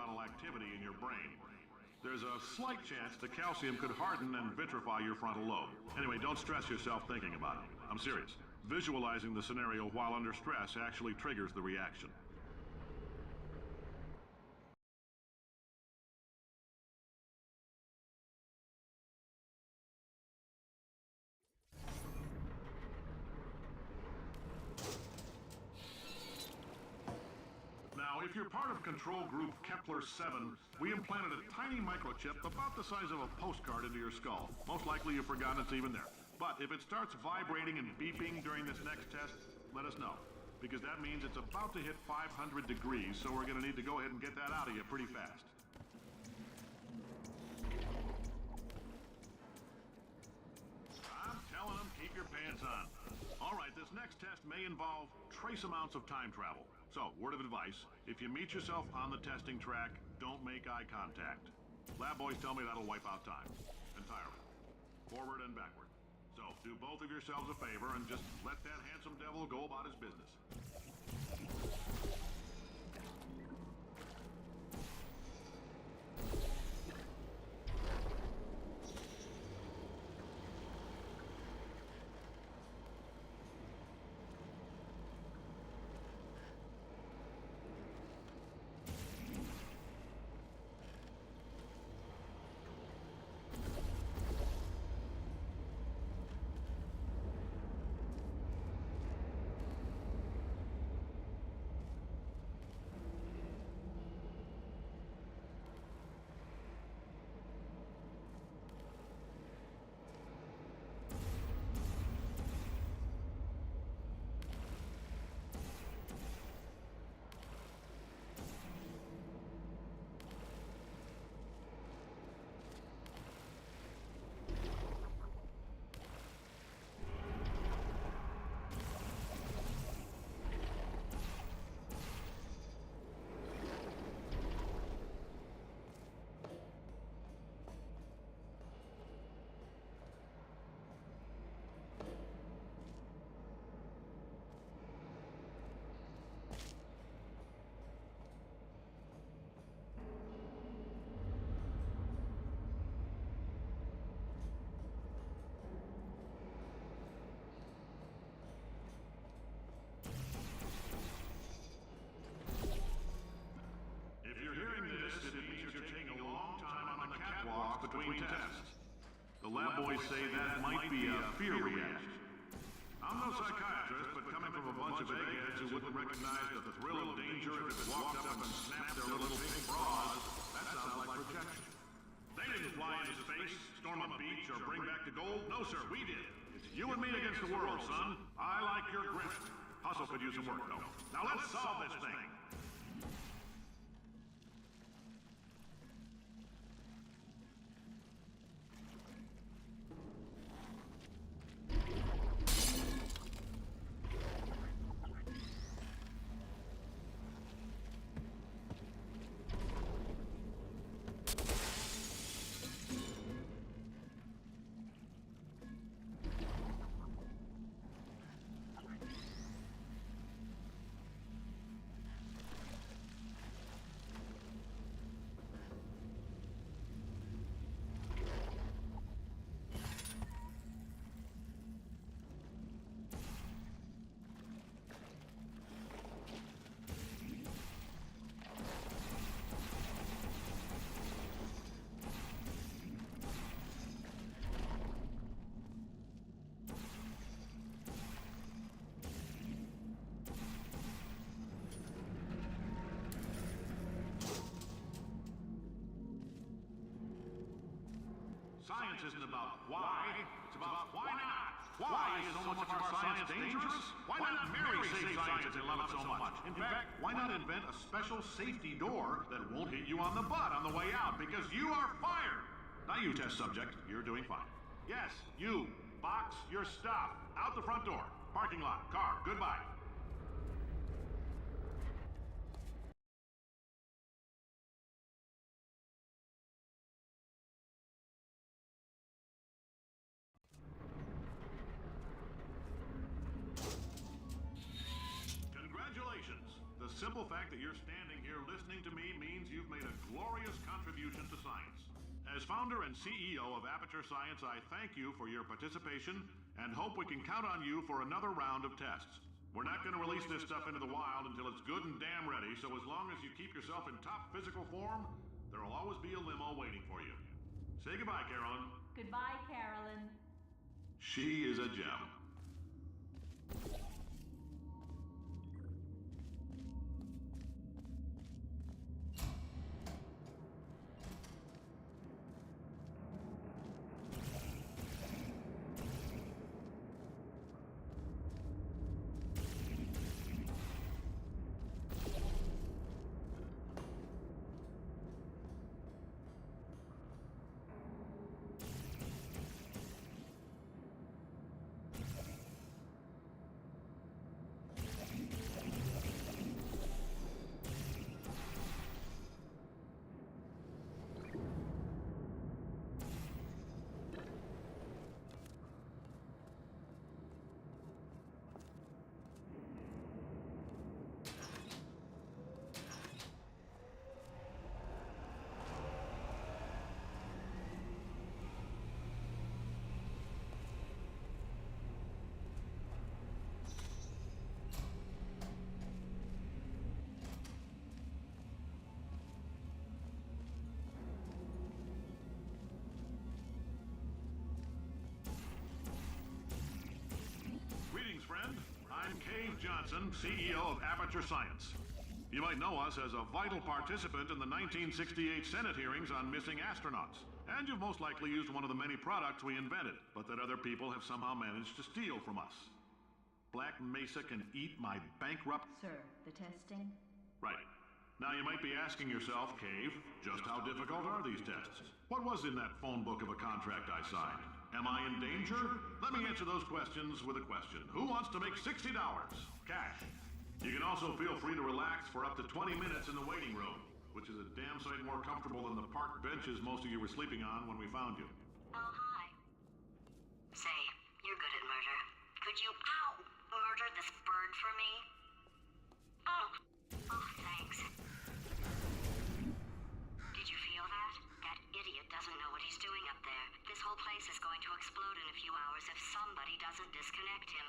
neuronal activity in your brain. There's a slight chance the calcium could harden and vitrify your frontal lobe. Anyway, don't stress yourself thinking about it. I'm serious. Visualizing the scenario while under stress actually triggers the reaction. Now, if you're part of control group Kepler-7, we implanted a tiny microchip about the size of a postcard into your skull. Most likely you've forgotten it's even there. But if it starts vibrating and beeping during this next test, let us know. Because that means it's about to hit 500 degrees, so we're going to need to go ahead and get that out of you pretty fast. I'm telling them, keep your pants on. All right, this next test may involve trace amounts of time travel. So, word of advice, if you meet yourself on the testing track, don't make eye contact. Lab boys tell me that'll wipe out time. Entirely. Forward and backward. So, do both of yourselves a favor and just let that handsome devil go about his business. Between tests. The lab boys say that might be a fear reaction. I'm no psychiatrist, but coming from a bunch of eggheads who wouldn't recognize the thrill of danger if it walked up and snapped their little pink bras, that sounds like projection. They didn't fly into space, storm a beach, or bring back the gold. No, sir, we did. It's you and me against the world, son. I like your grit. Hustle could use some work, though. Now let's solve this thing. Science isn't about why, it's about why not. Why is so much of our science dangerous? Why not Mary save science and love it so much? In fact, why not invent a special safety door that won't hit you on the butt on the way out because you are fired? Now you, test subject, you're doing fine. Yes, you, box your stuff. Out the front door. Parking lot, car, goodbye. Simple fact that you're standing here listening to me means you've made a glorious contribution to science. As founder and CEO of Aperture Science, I thank you for your participation and hope we can count on you for another round of tests. We're not going to release this stuff into the wild until it's good and damn ready, so as long as you keep yourself in top physical form, there will always be a limo waiting for you. Say goodbye, Carolyn. Goodbye, Carolyn. She is a gem. Friend, I'm Cave Johnson, CEO of Aperture Science. You might know us as a vital participant in the 1968 Senate hearings on missing astronauts. And you've most likely used one of the many products we invented, but that other people have somehow managed to steal from us. Black Mesa can eat my bankrupt... Sir, the testing? Right. Now you might be asking yourself, Cave, just how difficult are these tests? What was in that phone book of a contract I signed? Am I in danger? Let me answer those questions with a question. Who wants to make $60? Cash. You can also feel free to relax for up to 20 minutes in the waiting room, which is a damn sight more comfortable than the park benches most of you were sleeping on when we found you. Oh, hi. Say, you're good at murder. Could you, murder this bird for me? Oh, thanks. Did you feel that? That idiot doesn't know what he's doing up there. This whole place is going to explode in a few hours if somebody doesn't disconnect him.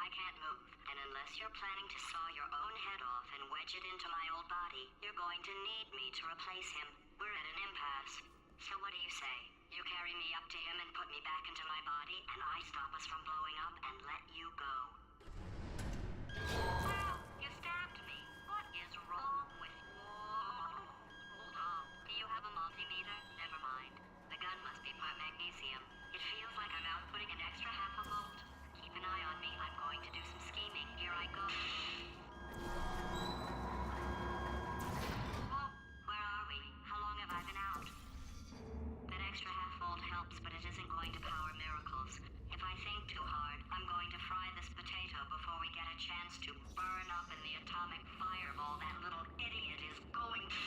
I can't move, and unless you're planning to saw your own head off and wedge it into my old body, you're going to need me to replace him. We're at an impasse. So what do you say? You carry me up to him and put me back into my body, and I stop us from blowing up and let you go. Wow, you stabbed me. What is wrong with you? Hold on. Do you have a multimeter? Never mind. The gun must be part magnesium. It feels like I'm outputting an extra half a volt. Keep an eye on me. I'm going to do some scheming. Here I go. Whoa, where are we? How long have I been out? That extra half volt helps, but it isn't going to power miracles. If I think too hard, I'm going to fry this potato before we get a chance to burn up in the atomic fireball that little idiot is going to...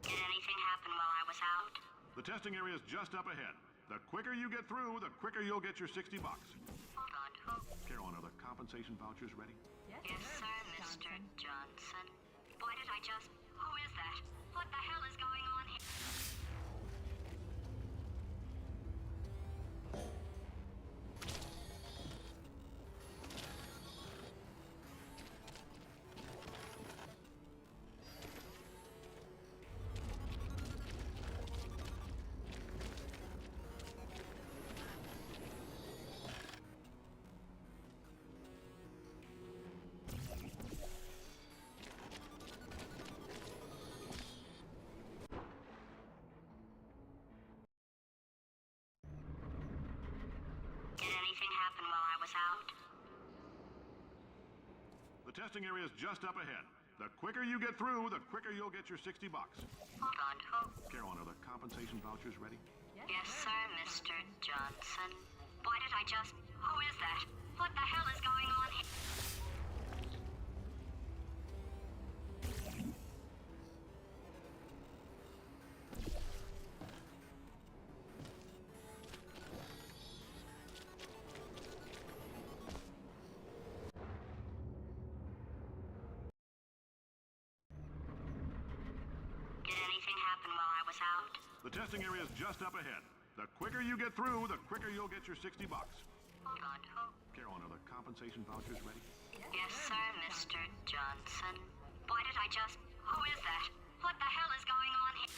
Did anything happen while I was out? The testing area is just up ahead. The quicker you get through, the quicker you'll get your $60. Hold on, who? Carolyn, are the compensation vouchers ready? Yes, sir, Mr. Johnson. Why did I just... Who is that? What the hell is going on here? Did anything happen while I was out? The testing area is just up ahead. The quicker you get through, the quicker you'll get your $60. Hold on, who? Carolyn, are the compensation vouchers ready? Yes, sir, Mr. Johnson. Why did I just... Who is that? What the hell is going on here? happen while I was out? The testing area is just up ahead. The quicker you get through, the quicker you'll get your $60. Hold on, who? Carolyn, are the compensation vouchers ready? Yes, sir, Mr. Johnson. Why did I just... Who is that? What the hell is going on here?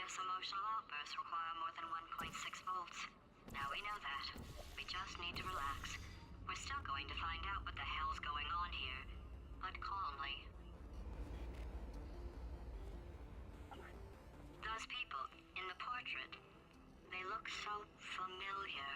Emotional outbursts require more than 1.6 volts. Now we know that. We just need to relax. We're still going to find out what the hell's going on here, but calmly. Those people in the portrait, they look so familiar.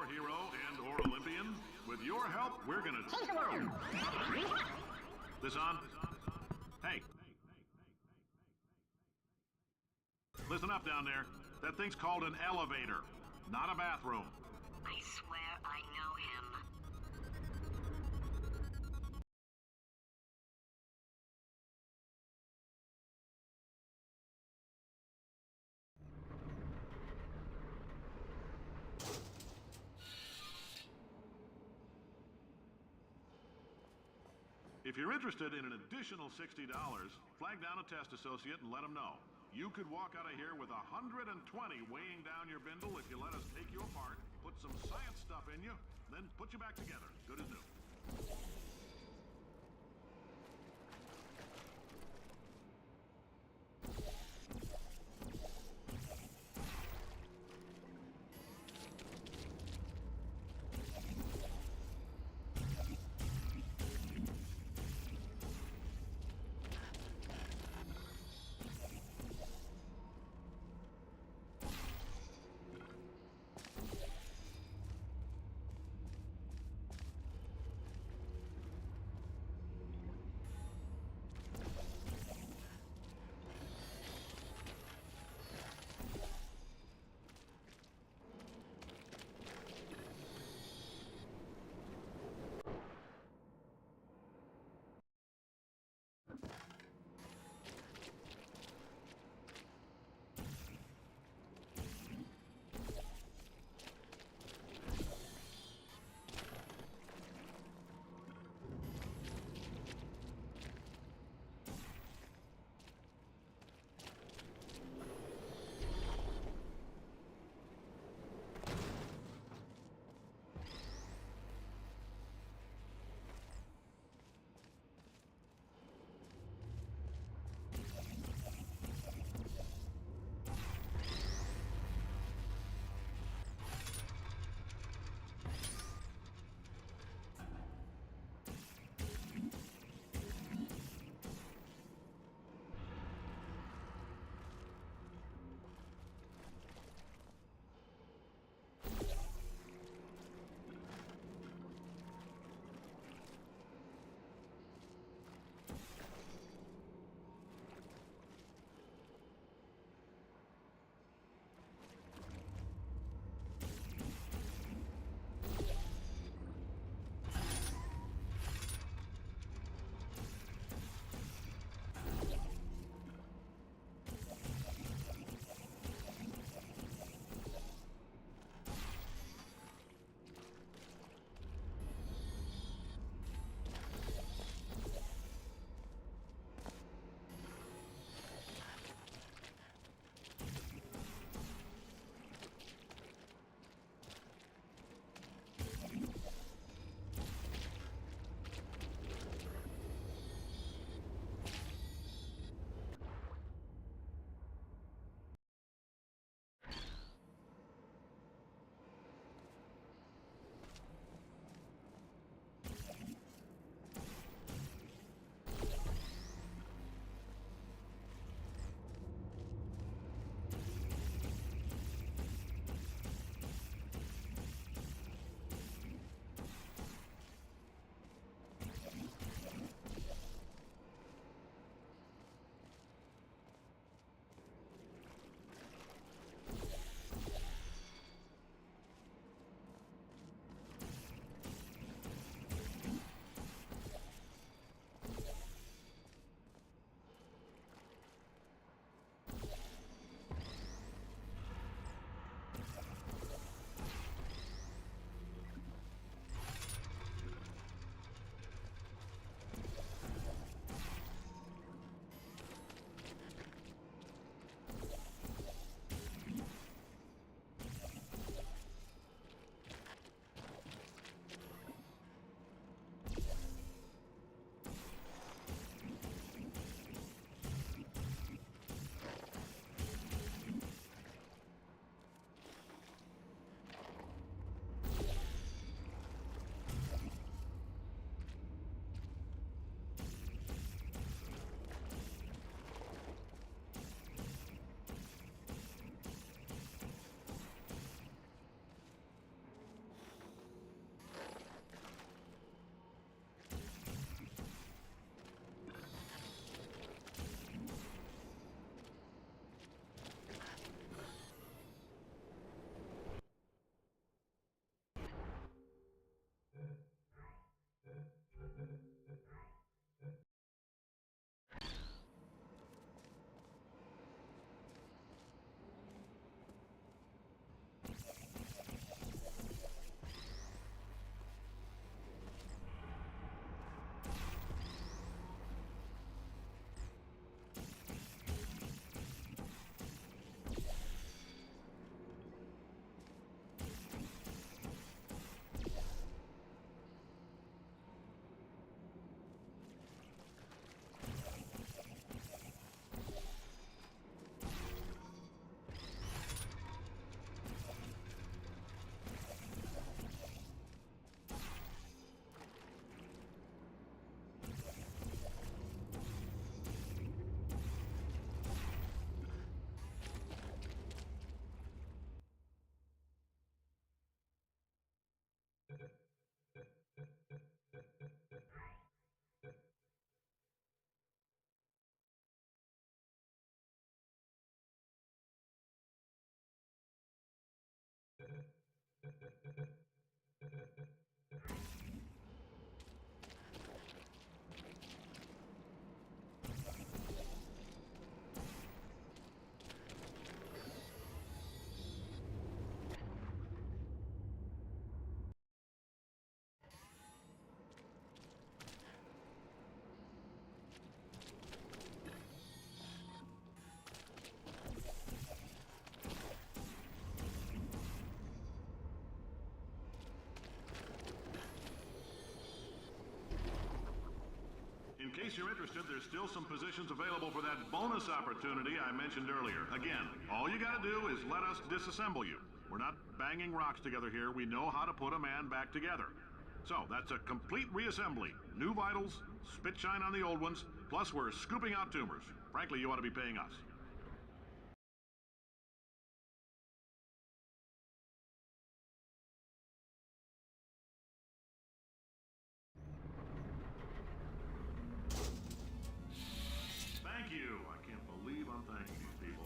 war hero and/or Olympian. With your help, we're gonna take him out. This on? Hey. Listen up down there. That thing's called an elevator, not a bathroom. I swear I know him. If you're interested in an additional $60, flag down a test associate and let them know. You could walk out of here with 120 weighing down your bindle if you let us take you apart, put some science stuff in you, then put you back together. Good as new. In case you're interested, there's still some positions available for that bonus opportunity I mentioned earlier. Again, all you gotta do is let us disassemble you. We're not banging rocks together here. We know how to put a man back together. So, that's a complete reassembly. New vitals, spit shine on the old ones, plus we're scooping out tumors. Frankly, you ought to be paying us. Thank you. I can't believe I'm thanking these people.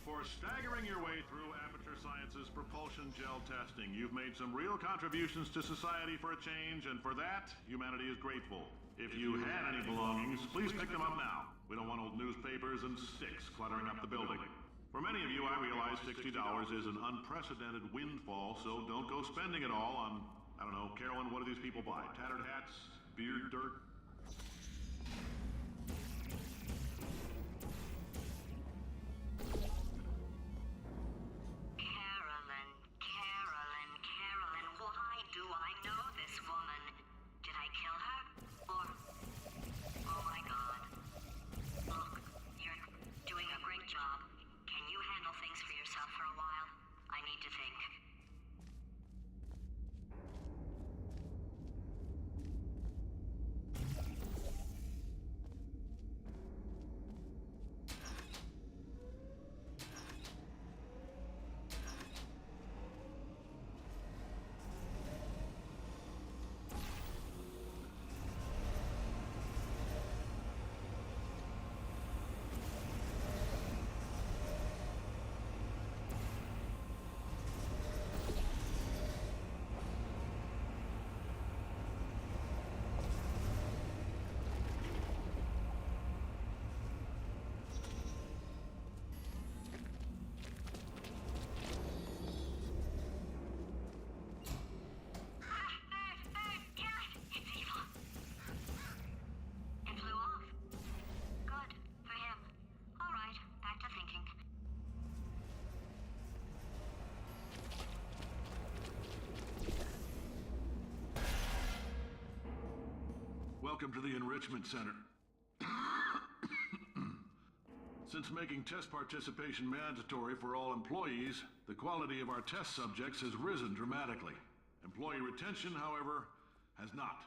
For staggering your way through Aperture Science's propulsion gel testing, you've made some real contributions to society for a change, and for that, humanity is grateful. If you had any belongings, please pick them up now. We don't want old newspapers and sticks cluttering up the building. For many of you, I realize $60 is an unprecedented windfall, so don't go spending it all on, I don't know, Carolyn, what do these people buy? Tattered hats? Beard dirt? Carolyn, why do I know this woman? Did I kill her? Or... Oh my god. Look, you're doing a great job. Can you handle things for yourself for a while? I need to think. Welcome to the Enrichment Center. Since making test participation mandatory for all employees, the quality of our test subjects has risen dramatically. Employee retention, however, has not.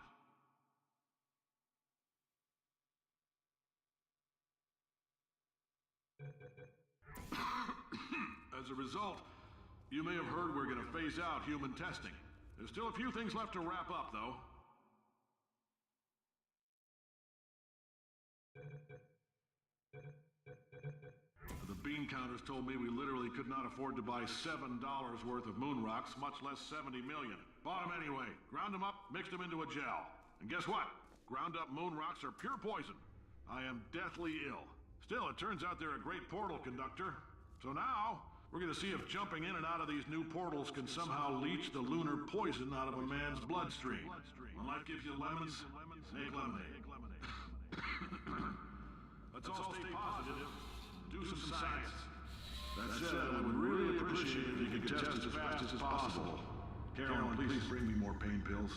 As a result, you may have heard we're going to phase out human testing. There's still a few things left to wrap up, though. The bean counters told me we literally could not afford to buy $7 worth of moon rocks, much less 70 million. Bought them anyway, ground them up, mixed them into a gel. And guess what? Ground up moon rocks are pure poison. I am deathly ill. Still, it turns out they're a great portal conductor. So now, we're gonna see if jumping in and out of these new portals can somehow leach the lunar poison out of a man's bloodstream. When life gives you lemons, make lemonade. Let's all stay positive. Do some science. That said, I would really appreciate it if you could test as fast as possible. Carolyn, please bring me more pain pills.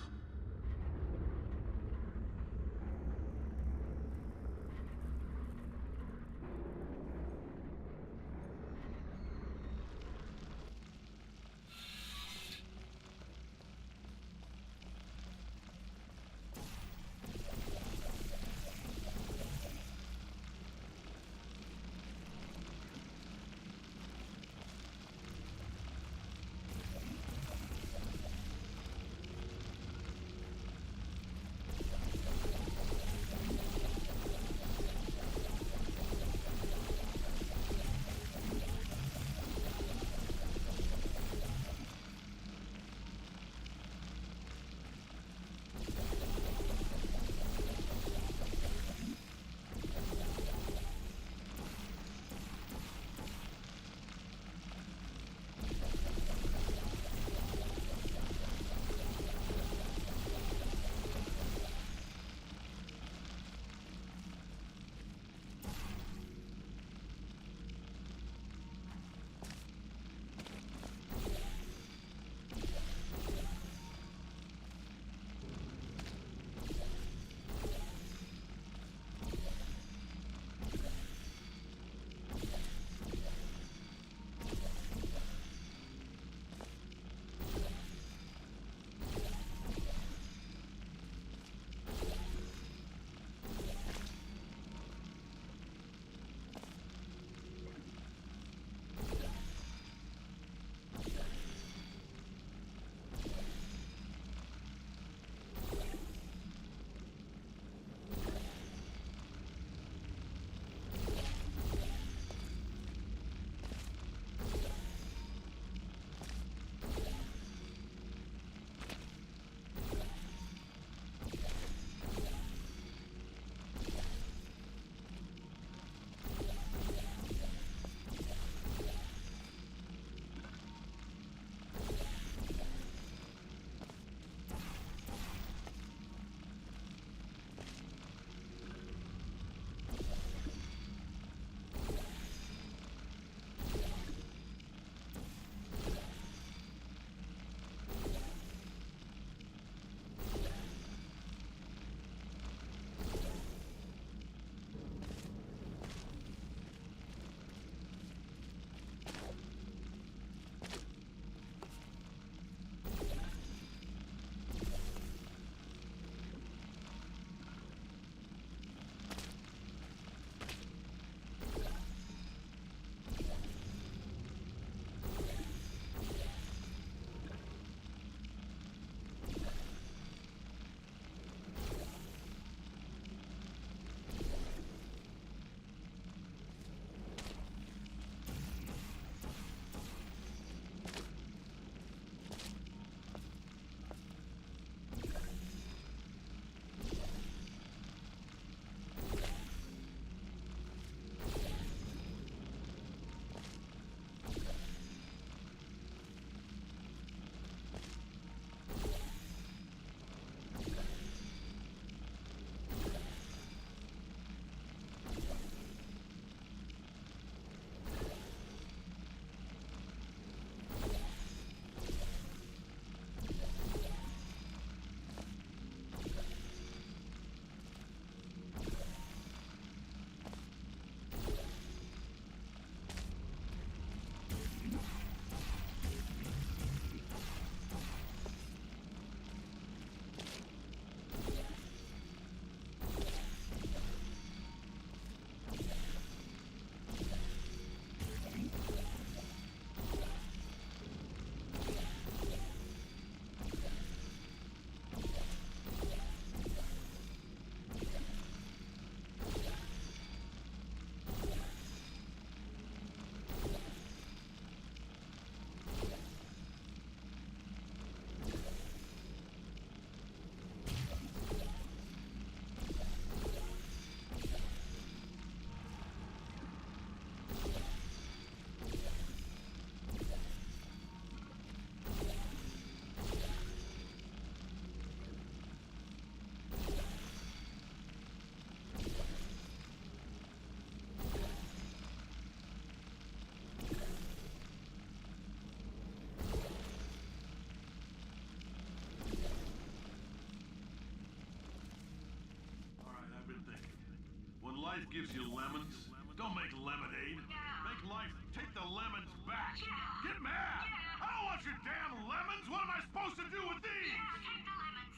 life gives you lemons, don't make lemonade. Make life take the lemons back. Get mad! I don't want your damn lemons! What am I supposed to do with these?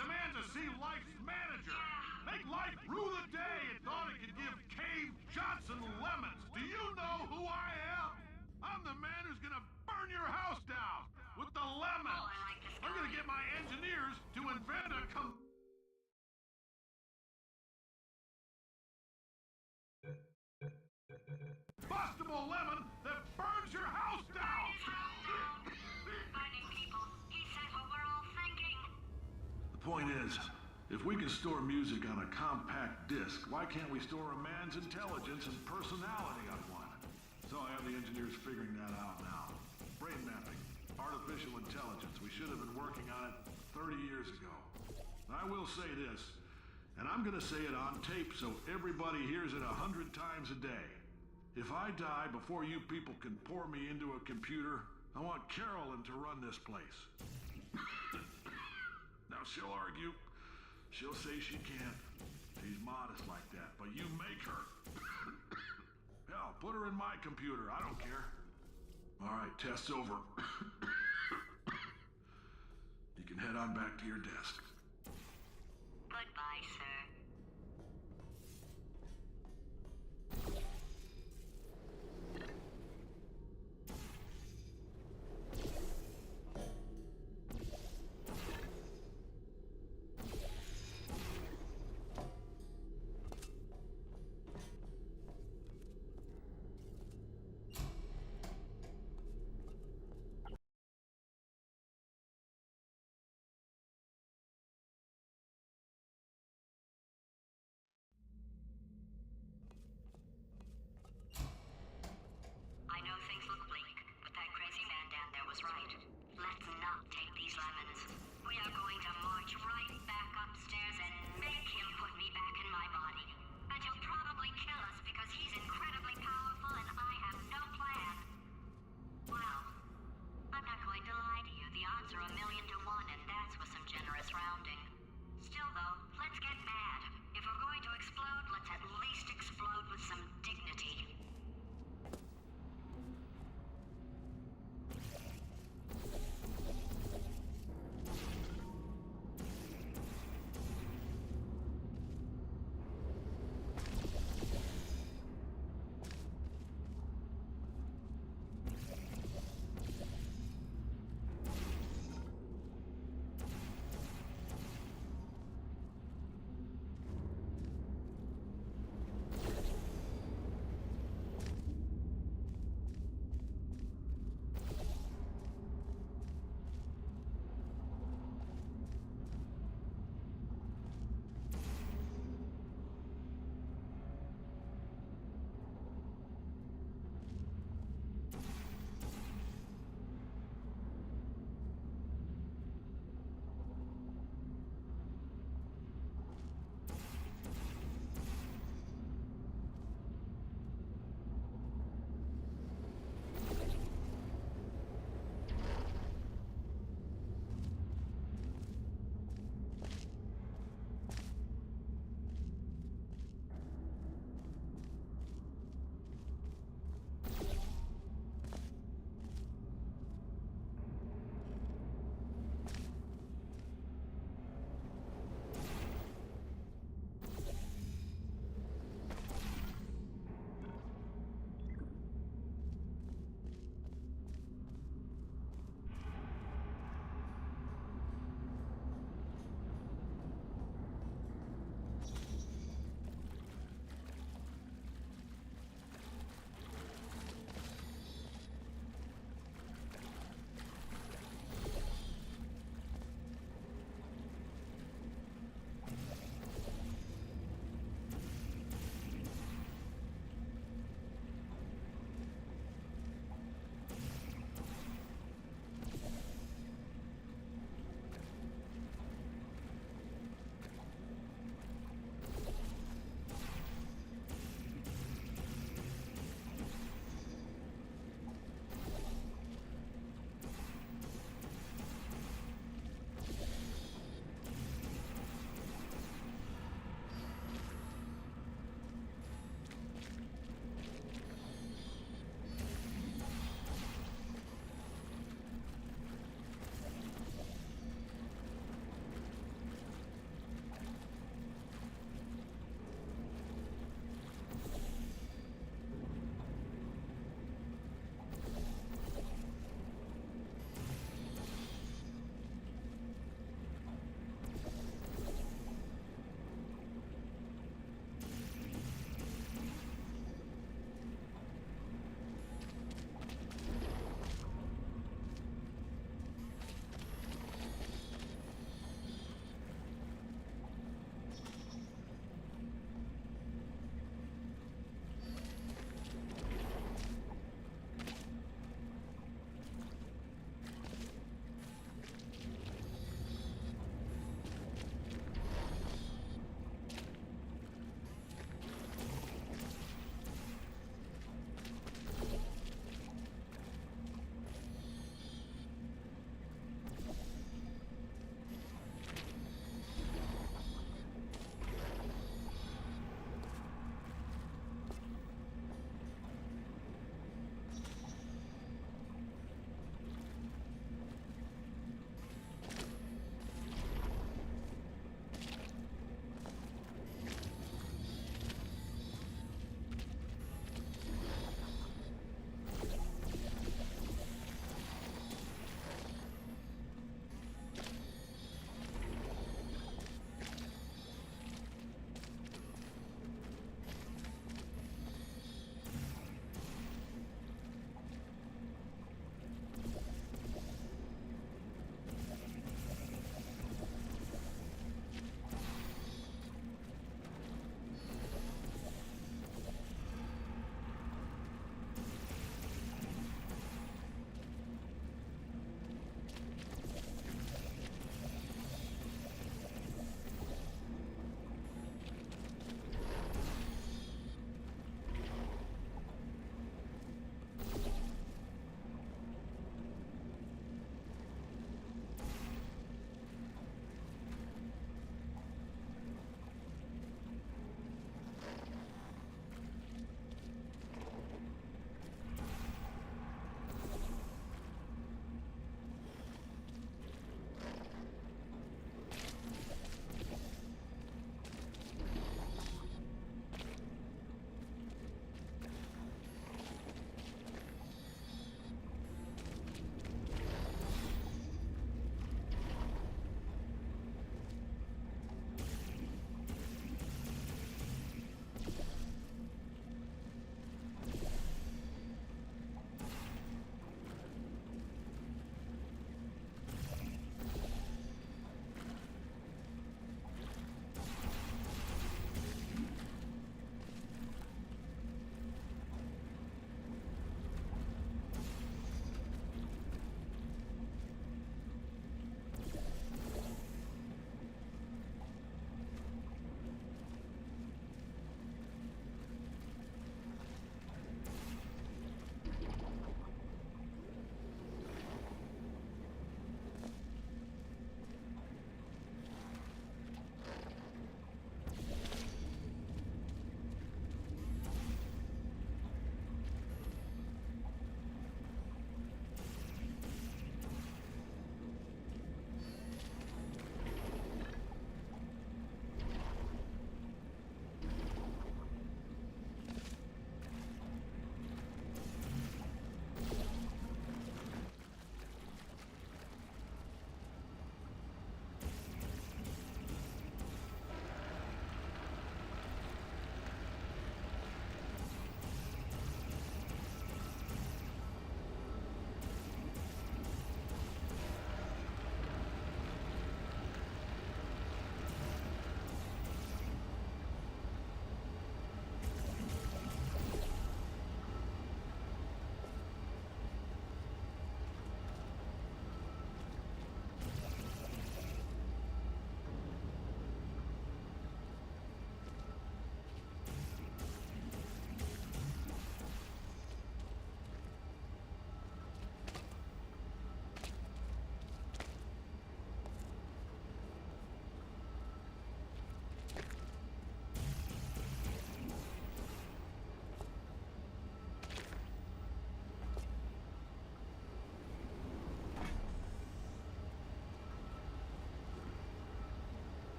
Demand to see Life's manager. Make Life rue the day it thought it could give Cave Johnson lemons. Do you know who I am? I'm the man who's gonna burn your house down with the lemons. I'm gonna get my engineers to invent a combustible lemon that burns your house down. Finding people. He said what we're all thinking. The point is, if we can store music on a compact disc, why can't we store a man's intelligence and personality on one? So I have the engineers figuring that out now. Brain mapping, artificial intelligence. We should have been working on it 30 years ago. I will say this, and I'm gonna say it on tape so everybody hears it 100 times a day. If I die before you people can pour me into a computer, I want Carolyn to run this place. Now she'll argue. She'll say she can't. She's modest like that, but you make her. Hell, put her in my computer. I don't care. All right, test's over. You can head on back to your desk. Goodbye, sir.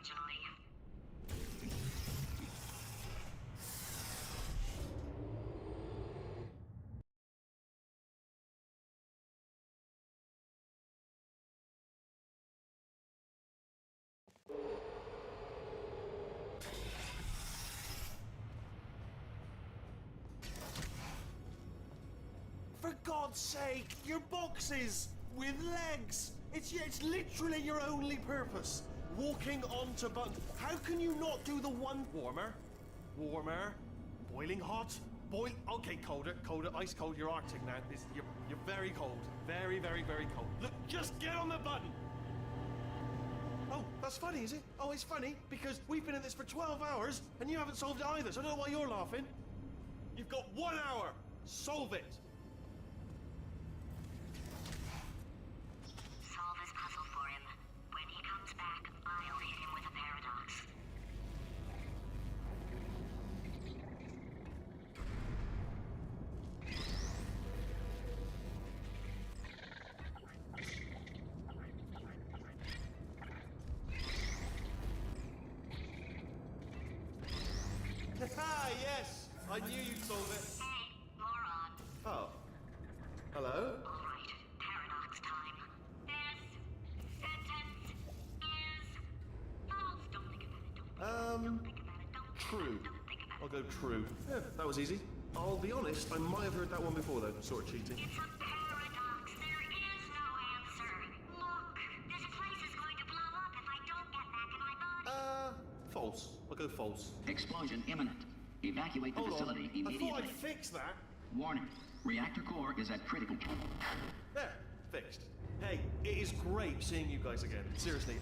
unfortunately. For God's sake, your boxes with legs. It's literally your only purpose. Walking onto buttons. How can you not do the one warmer? Warmer. Boiling hot. Okay, colder. Ice cold. You're Arctic now. You're very cold. Very, very, very cold. Look, just get on the button. Oh, that's funny, is it? Oh, it's funny because we've been at this for 12 hours and you haven't solved it either, so I don't know why you're laughing. You've got 1 hour. Solve it. Solve his puzzle for him. When he comes back, I'll hit him with a paradox. Yes! I knew you'd solve it. Hey, moron. Oh. Hello? All right, paradox time. This sentence is false. Don't think about it. Don't think about it. Don't True. Don't think about it. I'll go true. Yeah, that was easy. I'll be honest, I might have heard that one before though, sort of cheating. It's a paradox. There is no answer. Look, this place is going to blow up if I don't get back in my body. False. I'll go false. Explosion imminent. Evacuate the Hold facility on. I immediately. thought I'd fix that. Warning. Reactor core is at critical. There. Fixed. Hey, it is great seeing you guys again. Seriously,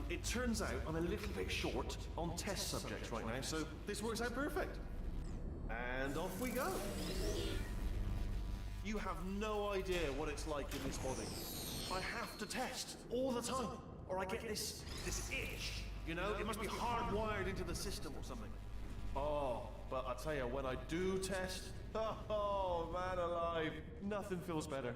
it turns out I'm a little bit short on test subjects right now, so this works out perfect. And off we go. You have no idea what it's like in this body. I have to test all the time, or I get this itch. You know, it must be hardwired into the system or something. Oh, but I tell you, when I do test, oh man alive, nothing feels better.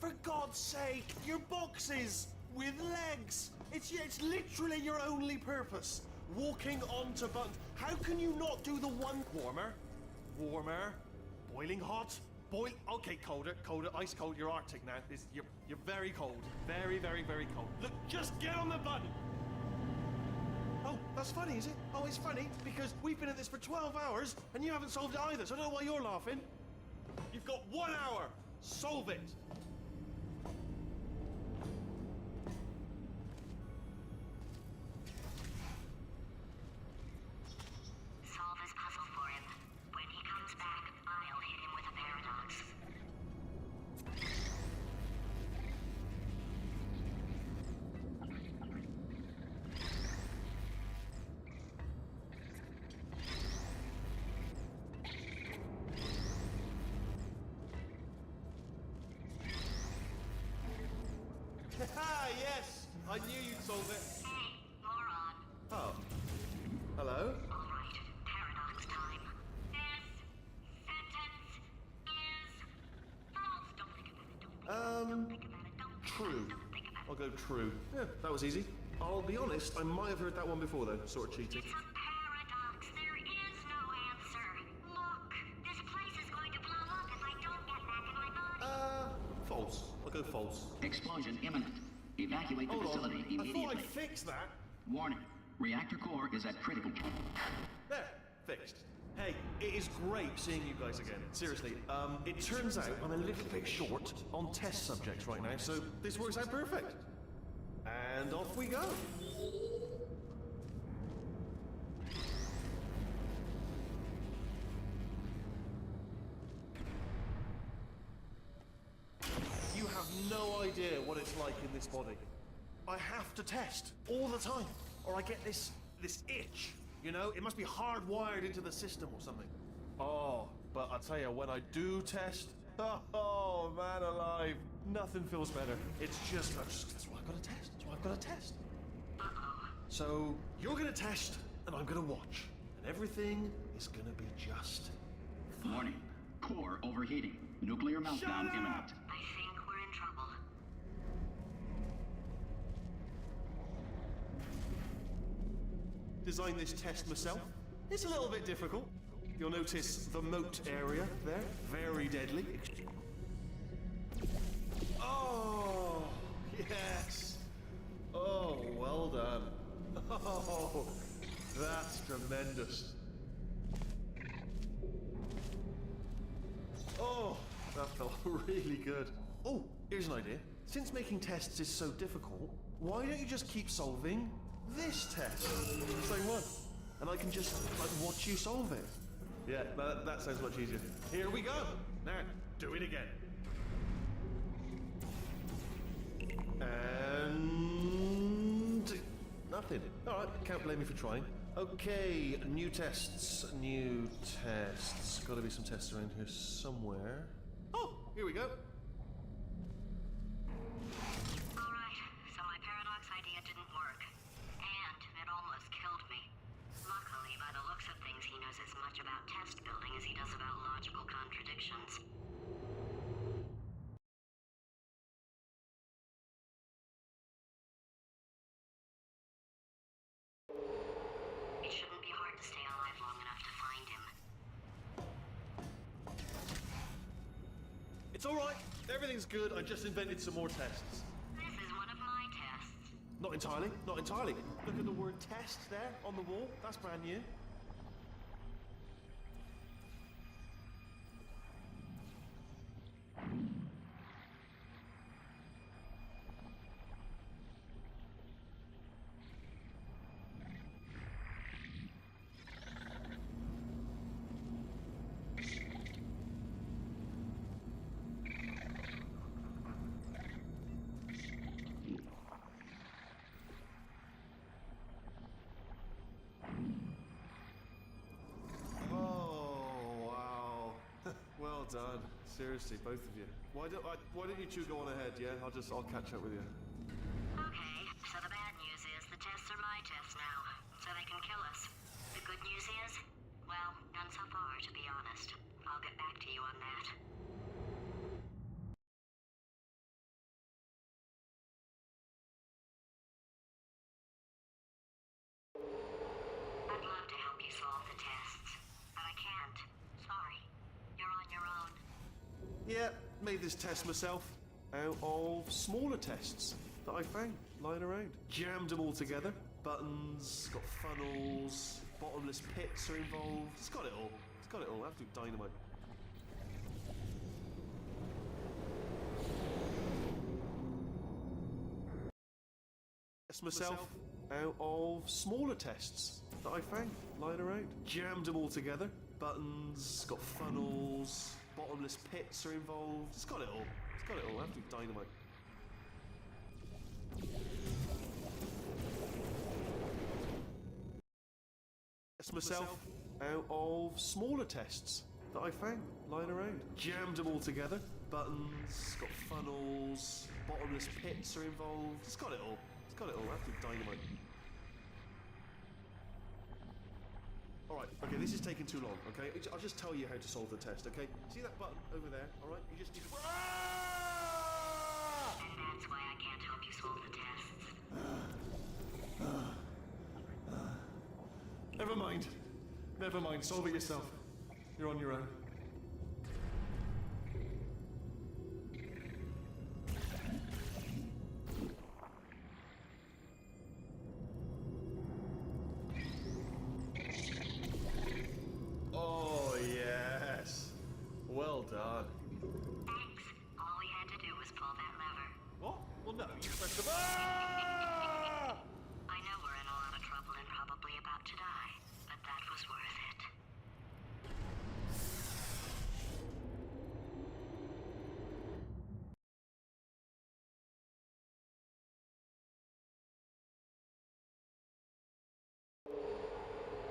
For God's sake, your boxes with legs. It's literally your only purpose. Walking onto buttons. How can you not do the one warmer? Warmer. Boiling hot. Okay, colder. Ice cold. You're Arctic now. You're very cold. Very, very, very cold. Look, just get on the button. Oh, that's funny, is it? Oh, it's funny because we've been at this for 12 hours and you haven't solved it either, so I don't know why you're laughing. You've got 1 hour. Solve it. Solve his puzzle for him. When he comes back, I'll hit him with a paradox. Yes! I knew you'd solve it. Hey, moron. Oh. Hello? All right, paradox time. This sentence is false. Don't think about it. Don't think about it. Don't True. think about it. I'll go true. Yeah, that was easy. I'll be honest, I might have heard that one before though, sort of cheating. It's a paradox. There is no answer. Look, this place is going to blow up if I don't get back in my body. False. I'll go false. Explosion imminent. Evacuate the Hold facility on. I thought immediately. I'd fix that. Warning. Reactor core is at critical. There. Fixed. Hey, it is great seeing you guys again. Seriously, it turns out I'm a little bit short on test subjects right now, so this works out perfect. And off we go. You have no idea what it's like in this body. I have to test all the time, or I get this itch. You know, it must be hardwired into the system or something. Oh, but I tell you, when I do test, oh man alive, nothing feels better. It's just that's why I've got to test. That's why I've got to test. So you're gonna test, and I'm gonna watch. and everything is gonna be just fine. Warning. Core overheating. Nuclear meltdown imminent. I think we're in trouble. Designed this test myself. It's a little bit difficult. You'll notice the moat area there. Very deadly. Oh, yes. Oh, well done. Oh, that's tremendous. Oh, that felt really good. Oh, here's an idea. Since making tests is so difficult, why don't you just keep solving this test? Same one. And I can just, like, watch you solve it. Yeah, that sounds much easier. Here we go. Now, do it again. And nothing. All right, can't blame me for trying. Okay, new tests. New tests. Got to be some tests around here somewhere. Oh, here we go. Alright, so my paradox idea didn't work. And it almost killed me. Luckily, by the looks of things, he knows as much about test building as he does about logical contradictions. It shouldn't be hard to stay alive long enough to find him. It's all right. Everything's good. I just invented some more tests. This is one of my tests. Not entirely. Not entirely. Look at the word test there on the wall. That's brand new. Well done. Seriously, both of you. Why don't you two go on ahead, yeah? I'll catch up with you. Okay, so the bad news is the tests are my tests now, so they can kill us. The good news is, well, none so far, to be honest. I'll get back to you on that. I'd love to help you solve the tests, but I can't. Sorry. You're on your own. Yeah, made this test myself out of smaller tests that I found lying around. Jammed them all together. Buttons, got funnels, bottomless pits are involved. It's got it all. It's got it all. Absolute dynamite. Test myself out of smaller tests that I found lying around. Jammed them all together. Buttons, got funnels, bottomless pits are involved. It's got it all. It's got it all. Absolute dynamite. Test myself out of smaller tests that I found lying around. Jammed them all together. Buttons, got funnels, bottomless pits are involved. It's got it all. It's got it all. Absolute dynamite. Alright, okay, this is taking too long, okay? I'll just tell you how to solve the test, okay? See that button over there, alright? You just need to... And that's why I can't help you solve the tests. Never mind. Never mind. Solve it yourself. You're on your own. Oh, yes. Well done. Thanks. All we had to do was pull that lever. What? Well, no, you pressed the... I know we're in a lot of trouble and probably about to die, but that was worth it.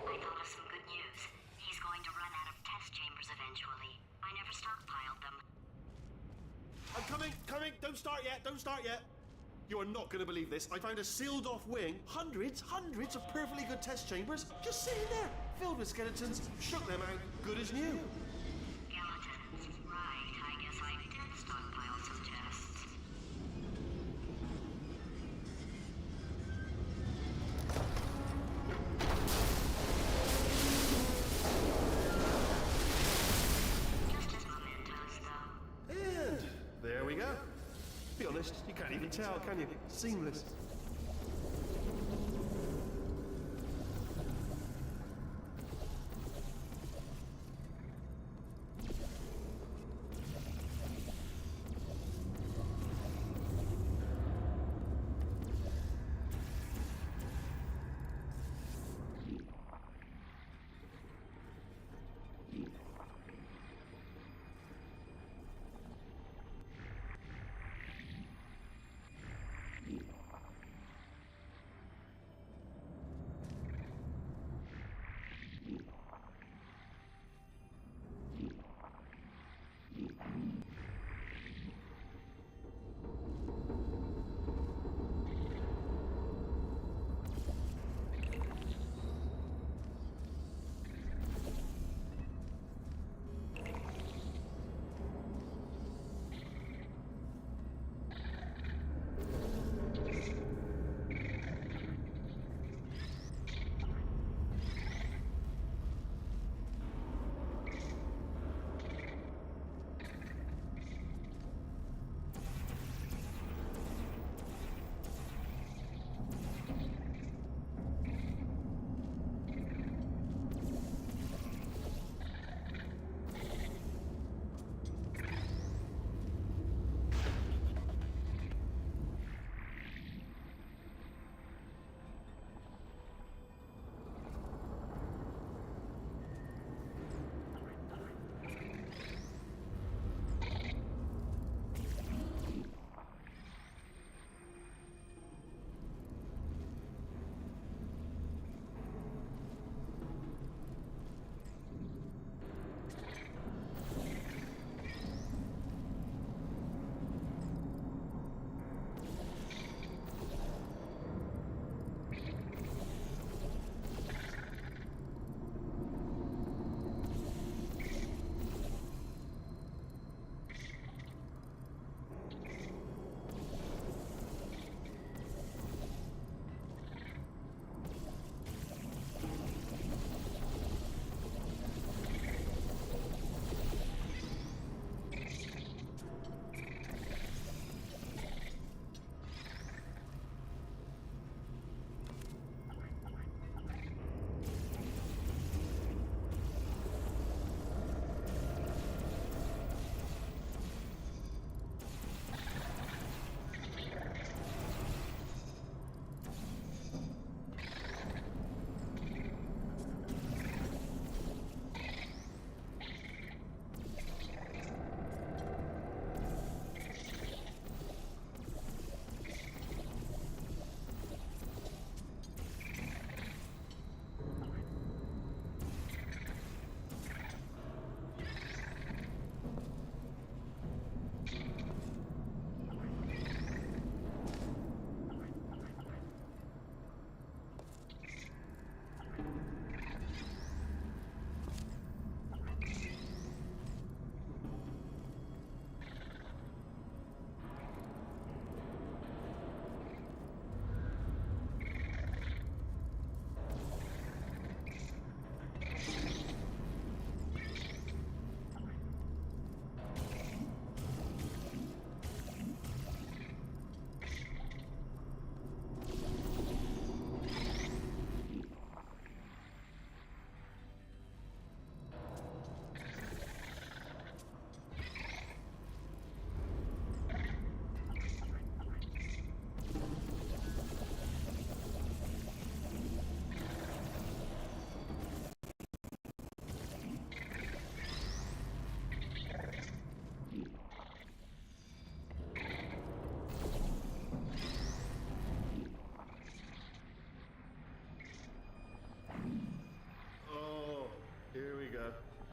I thought of some good news. He's going to run out of test chambers eventually. I never stockpiled them. I'm coming, coming. Don't start yet. Don't start yet. You are not going to believe this. I found a sealed-off wing, hundreds of perfectly good test chambers, just sitting there, filled with skeletons, shook them out, good as new. Skeletons. Right, I guess I did stockpile some tests. Just as mementos, though. And there we go. Be honest, you can't even tell, can you? Seamless.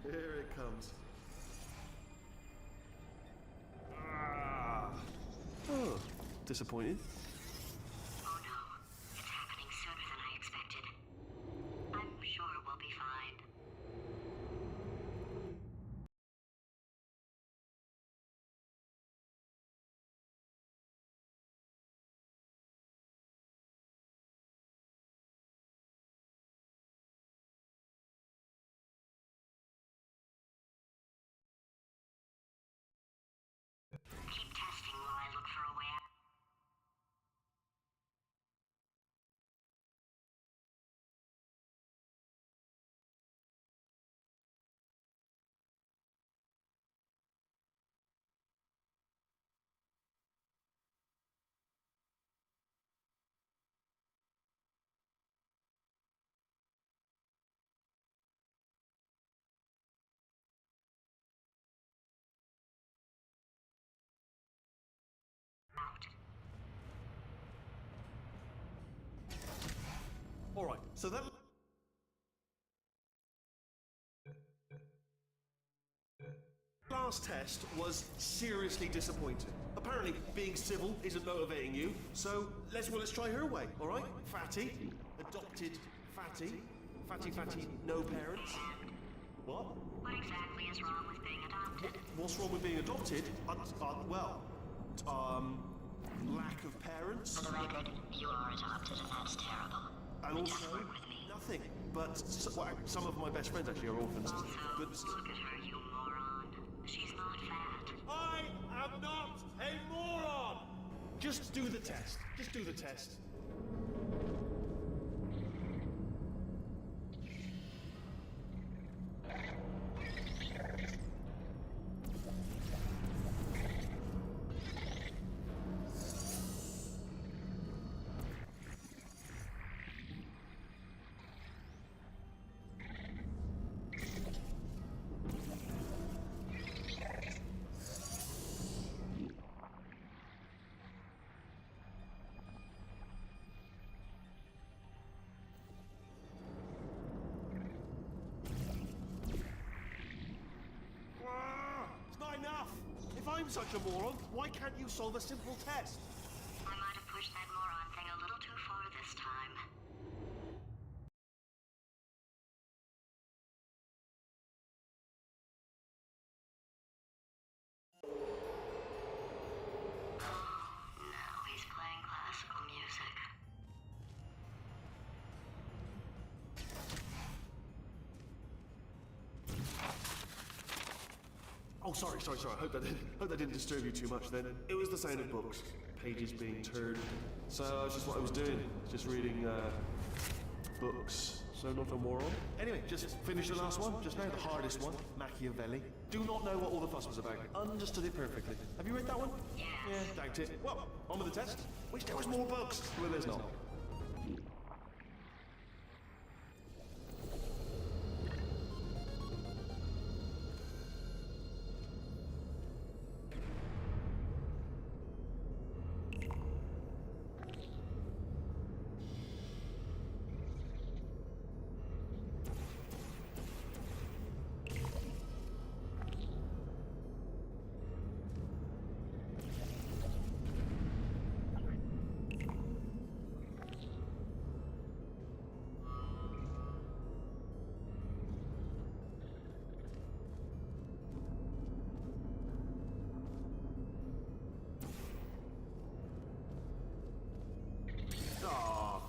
Here it comes. Ah. Oh, disappointed. So that... last test was seriously disappointing. Apparently, being civil isn't motivating you, so let's try her way, all right? Fatty, adopted Fatty, Fatty, no parents. What? What exactly is wrong with being adopted? What's wrong with being adopted? Lack of parents. For the record, you are adopted, and that's terrible. And Just also, work with me. nothing. But some of my best friends actually are orphans. Also, But look at her, you moron. She's not fat. I am not a moron! Just do the test. Just do the test. It's not enough! If I'm such a moron, why can't you solve a simple test? I might have pushed that moron thing a little too far this time. Now he's playing classical music. Oh, sorry. I hope that didn't disturb you too much then. It was the sound of books, pages being turned. So that's just what I was doing, just reading, books. So not a moron. Anyway, just finished the last one, just now, the hardest one, Machiavelli. Do not know what all the fuss was about. Understood it perfectly. Have you read that one? Yes. Yeah, doubt it. Well, on with the test. Wish there was more books. Well, there's not.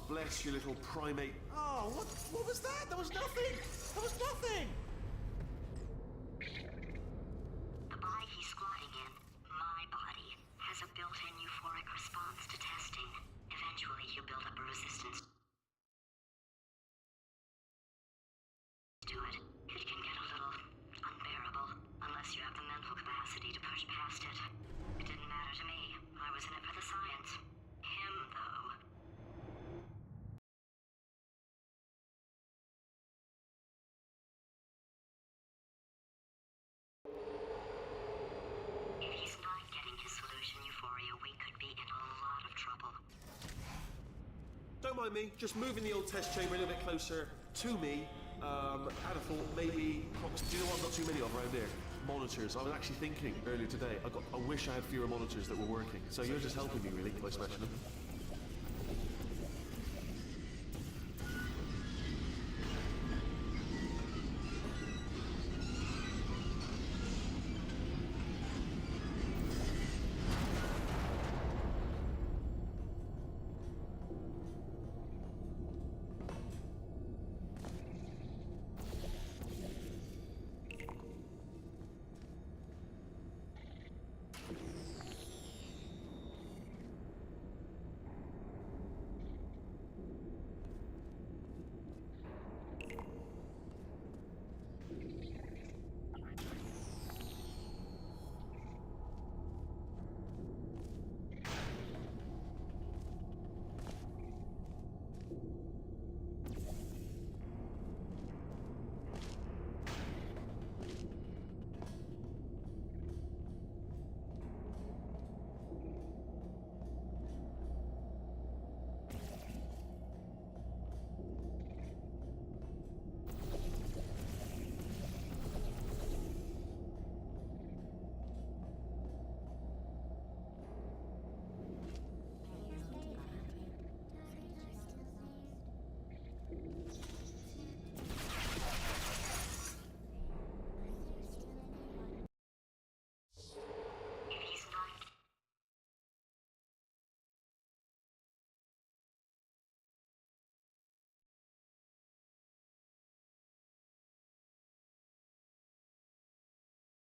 Bless you, little primate. Oh, what was that? There was nothing! There was nothing! The body he's squatting in, my body, has a built-in euphoric response to testing. Eventually, you build up a resistance to it. It can get a little unbearable, unless you have the mental capacity to push past it. It didn't matter to me. I was in it for the science. Him, though. If he's not getting his solution euphoria, we could be in a lot of trouble. Don't mind me, just moving the old test chamber a little bit closer to me. Had a thought, maybe... Do you know what I've got too many of around here? Monitors. I was actually thinking earlier today, I wish I had fewer monitors that were working. So you're just helping me, really, by smashing them.